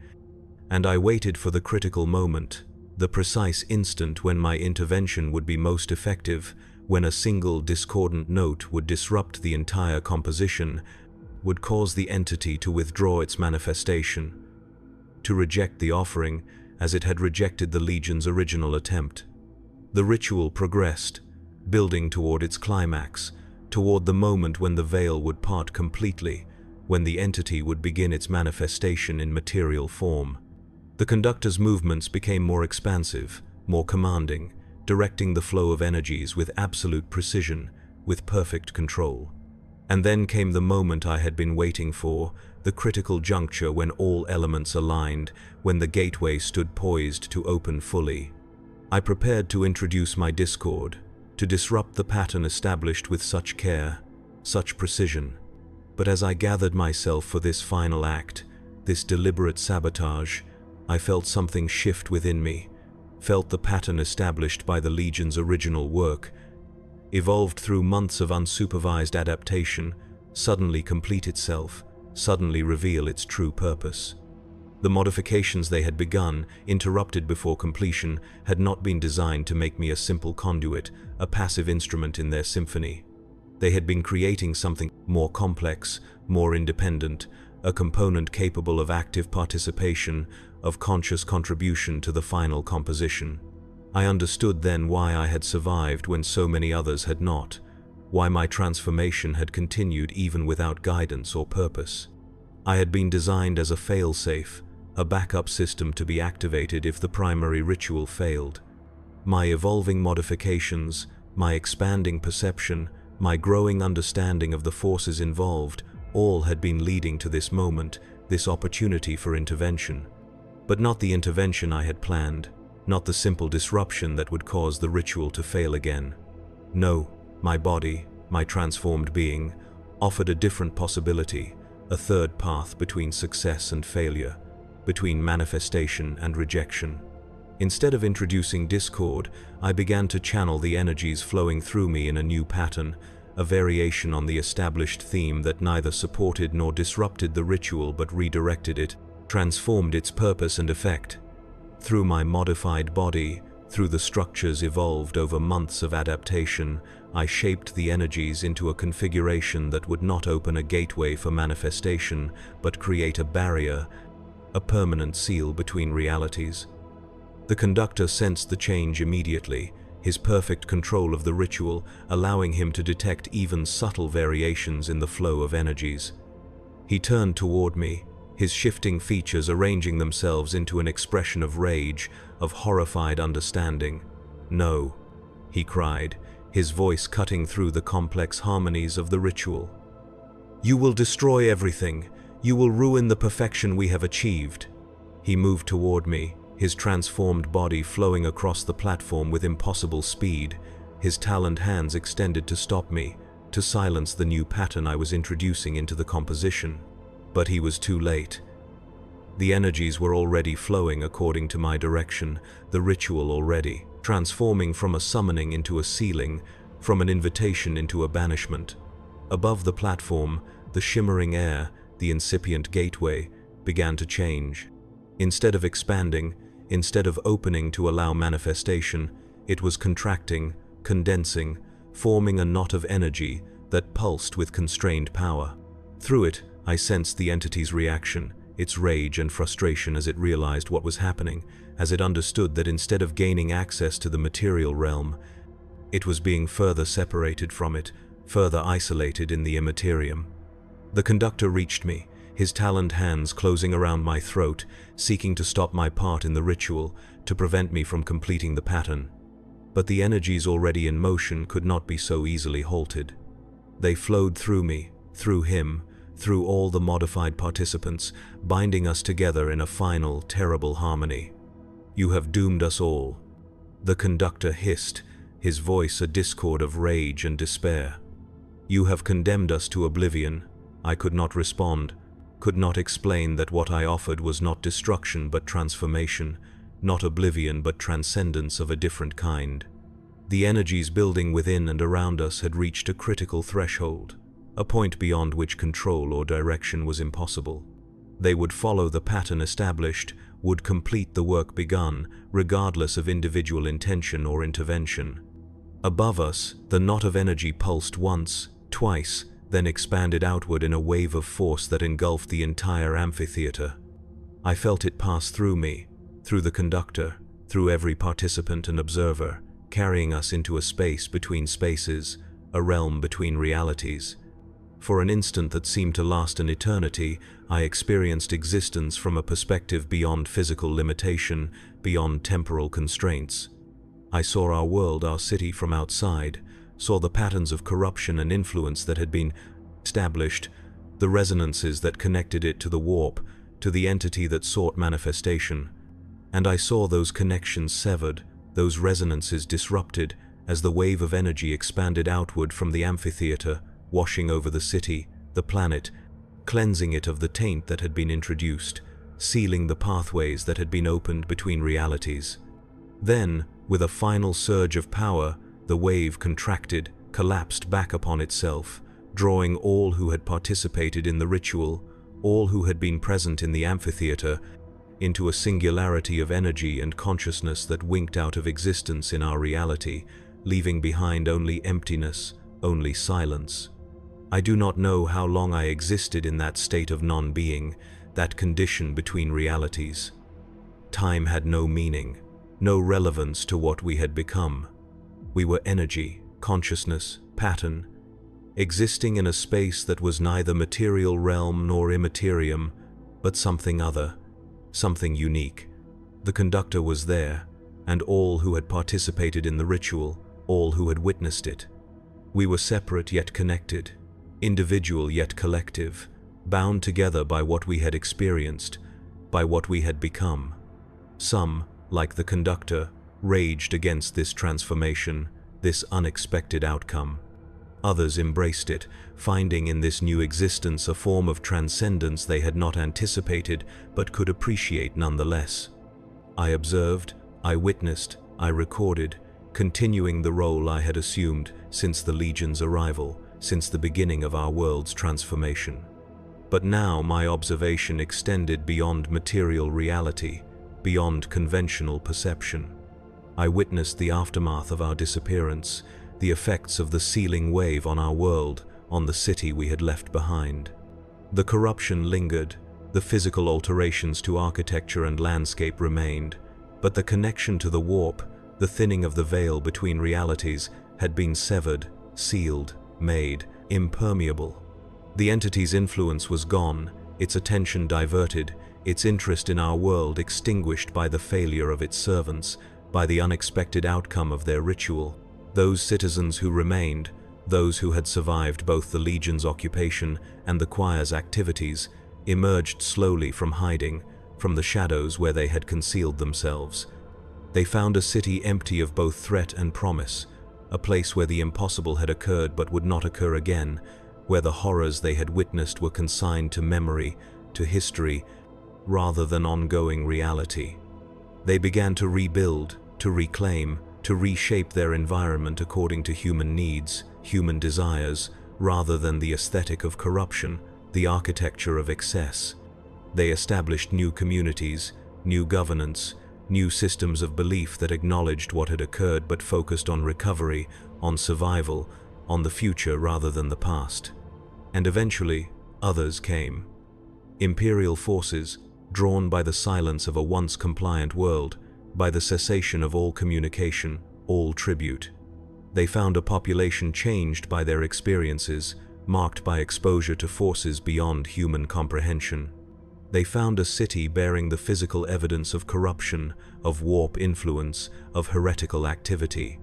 And I waited for the critical moment, the precise instant when my intervention would be most effective, when a single discordant note would disrupt the entire composition, would cause the entity to withdraw its manifestation, to reject the offering as it had rejected the Legion's original attempt. The ritual progressed, building toward its climax, toward the moment when the veil would part completely, when the entity would begin its manifestation in material form. The conductor's movements became more expansive, more commanding, directing the flow of energies with absolute precision, with perfect control. And then came the moment I had been waiting for, the critical juncture when all elements aligned, when the gateway stood poised to open fully. I prepared to introduce my discord, to disrupt the pattern established with such care, such precision. But as I gathered myself for this final act, this deliberate sabotage, I felt something shift within me, felt the pattern established by the Legion's original work, evolved through months of unsupervised adaptation, suddenly complete itself, suddenly reveal its true purpose. The modifications they had begun, interrupted before completion, had not been designed to make me a simple conduit, a passive instrument in their symphony. They had been creating something more complex, more independent, a component capable of active participation, of conscious contribution to the final composition. I understood then why I had survived when so many others had not, why my transformation had continued even without guidance or purpose. I had been designed as a fail-safe, a backup system to be activated if the primary ritual failed. My evolving modifications, my expanding perception, my growing understanding of the forces involved, all had been leading to this moment, this opportunity for intervention. But not the intervention I had planned, not the simple disruption that would cause the ritual to fail again. No, my body, my transformed being, offered a different possibility, a third path between success and failure, between manifestation and rejection. Instead of introducing discord, I began to channel the energies flowing through me in a new pattern, a variation on the established theme that neither supported nor disrupted the ritual but redirected it, transformed its purpose and effect. Through my modified body, through the structures evolved over months of adaptation, I shaped the energies into a configuration that would not open a gateway for manifestation, but create a barrier, a permanent seal between realities. The conductor sensed the change immediately, his perfect control of the ritual allowing him to detect even subtle variations in the flow of energies. He turned toward me, his shifting features arranging themselves into an expression of rage, of horrified understanding. "No," he cried, his voice cutting through the complex harmonies of the ritual. "You will destroy everything. You will ruin the perfection we have achieved." He moved toward me, his transformed body flowing across the platform with impossible speed, his taloned hands extended to stop me, to silence the new pattern I was introducing into the composition. But he was too late. The energies were already flowing according to my direction, the ritual already, transforming from a summoning into a sealing, from an invitation into a banishment. Above the platform, the shimmering air, the incipient gateway, began to change. Instead of expanding, instead of opening to allow manifestation, it was contracting, condensing, forming a knot of energy that pulsed with constrained power. Through it, I sensed the entity's reaction, its rage and frustration as it realized what was happening, as it understood that instead of gaining access to the material realm, it was being further separated from it, further isolated in the immaterium. The conductor reached me, his taloned hands closing around my throat, seeking to stop my part in the ritual, to prevent me from completing the pattern. But the energies already in motion could not be so easily halted. They flowed through me, through him, through all the modified participants, binding us together in a final, terrible harmony. "You have doomed us all," the conductor hissed, his voice a discord of rage and despair. "You have condemned us to oblivion." I could not respond, could not explain that what I offered was not destruction but transformation, not oblivion but transcendence of a different kind. The energies building within and around us had reached a critical threshold, a point beyond which control or direction was impossible. They would follow the pattern established, would complete the work begun, regardless of individual intention or intervention. Above us, the knot of energy pulsed once, twice, then expanded outward in a wave of force that engulfed the entire amphitheater. I felt it pass through me, through the conductor, through every participant and observer, carrying us into a space between spaces, a realm between realities. For an instant that seemed to last an eternity, I experienced existence from a perspective beyond physical limitation, beyond temporal constraints. I saw our world, our city from outside, saw the patterns of corruption and influence that had been established, the resonances that connected it to the warp, to the entity that sought manifestation. And I saw those connections severed, those resonances disrupted, as the wave of energy expanded outward from the amphitheater, washing over the city, the planet, cleansing it of the taint that had been introduced, sealing the pathways that had been opened between realities. Then, with a final surge of power, the wave contracted, collapsed back upon itself, drawing all who had participated in the ritual, all who had been present in the amphitheater, into a singularity of energy and consciousness that winked out of existence in our reality, leaving behind only emptiness, only silence. I do not know how long I existed in that state of non-being, that condition between realities. Time had no meaning, no relevance to what we had become. We were energy, consciousness, pattern, existing in a space that was neither material realm nor immaterium, but something other, something unique. The conductor was there, and all who had participated in the ritual, all who had witnessed it. We were separate yet connected, individual yet collective, bound together by what we had experienced, by what we had become. Some, like the conductor, raged against this transformation, this unexpected outcome. Others embraced it, finding in this new existence a form of transcendence they had not anticipated but could appreciate nonetheless. I observed, I witnessed, I recorded, continuing the role I had assumed since the Legion's arrival, since the beginning of our world's transformation. But now my observation extended beyond material reality, beyond conventional perception. I witnessed the aftermath of our disappearance, the effects of the sealing wave on our world, on the city we had left behind. The corruption lingered, the physical alterations to architecture and landscape remained, but the connection to the warp, the thinning of the veil between realities, had been severed, sealed, made impermeable. The entity's influence was gone, its attention diverted, its interest in our world extinguished by the failure of its servants, by the unexpected outcome of their ritual. Those citizens who remained, those who had survived both the Legion's occupation and the choir's activities, emerged slowly from hiding, from the shadows where they had concealed themselves. They found a city empty of both threat and promise, a place where the impossible had occurred but would not occur again, where the horrors they had witnessed were consigned to memory, to history, rather than ongoing reality. They began to rebuild, to reclaim, to reshape their environment according to human needs, human desires, rather than the aesthetic of corruption, the architecture of excess. They established new communities, new governance, new systems of belief that acknowledged what had occurred but focused on recovery, on survival, on the future rather than the past. And eventually, others came. Imperial forces, drawn by the silence of a once compliant world, by the cessation of all communication, all tribute. They found a population changed by their experiences, marked by exposure to forces beyond human comprehension. They found a city bearing the physical evidence of corruption, of warp influence, of heretical activity.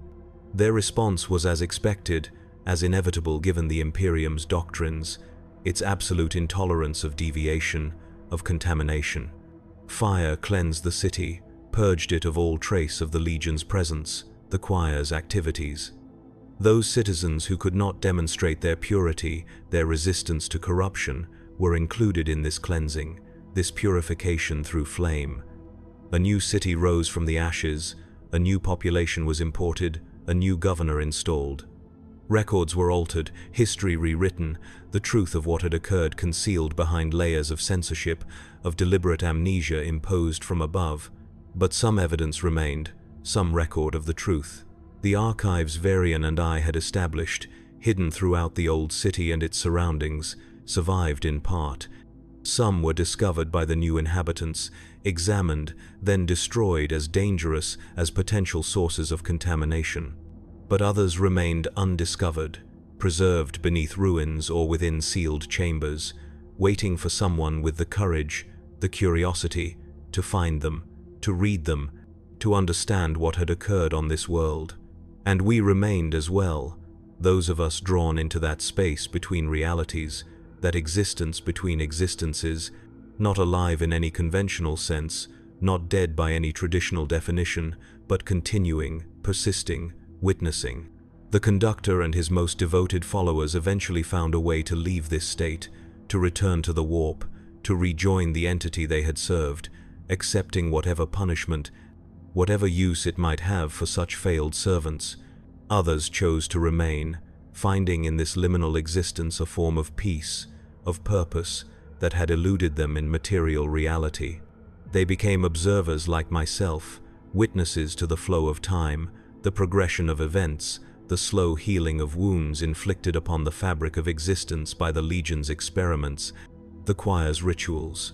Their response was as expected, as inevitable given the Imperium's doctrines, its absolute intolerance of deviation, of contamination. Fire cleansed the city, purged it of all trace of the Legion's presence, the choir's activities. Those citizens who could not demonstrate their purity, their resistance to corruption, were included in this cleansing, this purification through flame. A new city rose from the ashes, a new population was imported, a new governor installed. Records were altered, history rewritten, the truth of what had occurred concealed behind layers of censorship, of deliberate amnesia imposed from above. But some evidence remained, some record of the truth. The archives Varian and I had established, hidden throughout the old city and its surroundings, survived in part. Some were discovered by the new inhabitants, examined, then destroyed as dangerous as potential sources of contamination. But others remained undiscovered, preserved beneath ruins or within sealed chambers, waiting for someone with the courage, the curiosity, to find them, to read them, to understand what had occurred on this world. And we remained as well, those of us drawn into that space between realities, that existence between existences, not alive in any conventional sense, not dead by any traditional definition, but continuing, persisting, witnessing. The conductor and his most devoted followers eventually found a way to leave this state, to return to the warp, to rejoin the entity they had served, accepting whatever punishment, whatever use it might have for such failed servants. Others chose to remain, finding in this liminal existence a form of peace, of purpose, that had eluded them in material reality. They became observers like myself, witnesses to the flow of time, the progression of events, the slow healing of wounds inflicted upon the fabric of existence by the Legion's experiments, the choir's rituals.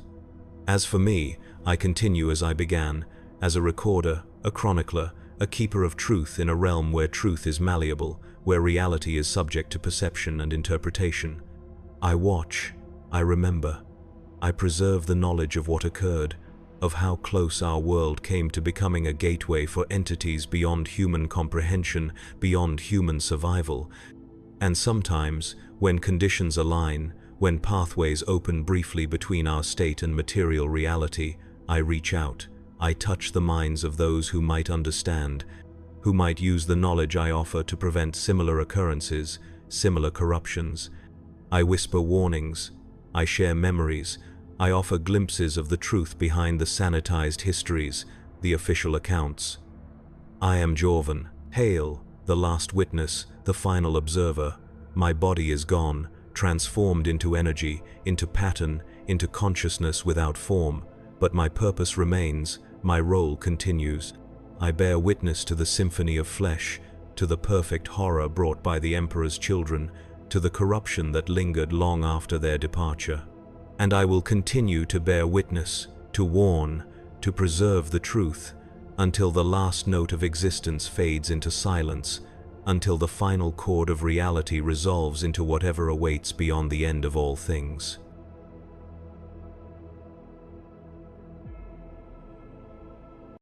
As for me, I continue as I began, as a recorder, a chronicler, a keeper of truth in a realm where truth is malleable, where reality is subject to perception and interpretation. I watch, I remember, I preserve the knowledge of what occurred, of how close our world came to becoming a gateway for entities beyond human comprehension, beyond human survival. And sometimes, when conditions align, when pathways open briefly between our state and material reality, I reach out, I touch the minds of those who might understand, who might use the knowledge I offer to prevent similar occurrences, similar corruptions. I whisper warnings, I share memories, I offer glimpses of the truth behind the sanitized histories, the official accounts. I am Jorvan, Hale, the last witness, the final observer. My body is gone, transformed into energy, into pattern, into consciousness without form, but my purpose remains, my role continues. I bear witness to the symphony of flesh, to the perfect horror brought by the Emperor's children, to the corruption that lingered long after their departure. And I will continue to bear witness, to warn, to preserve the truth, until the last note of existence fades into silence, until the final chord of reality resolves into whatever awaits beyond the end of all things.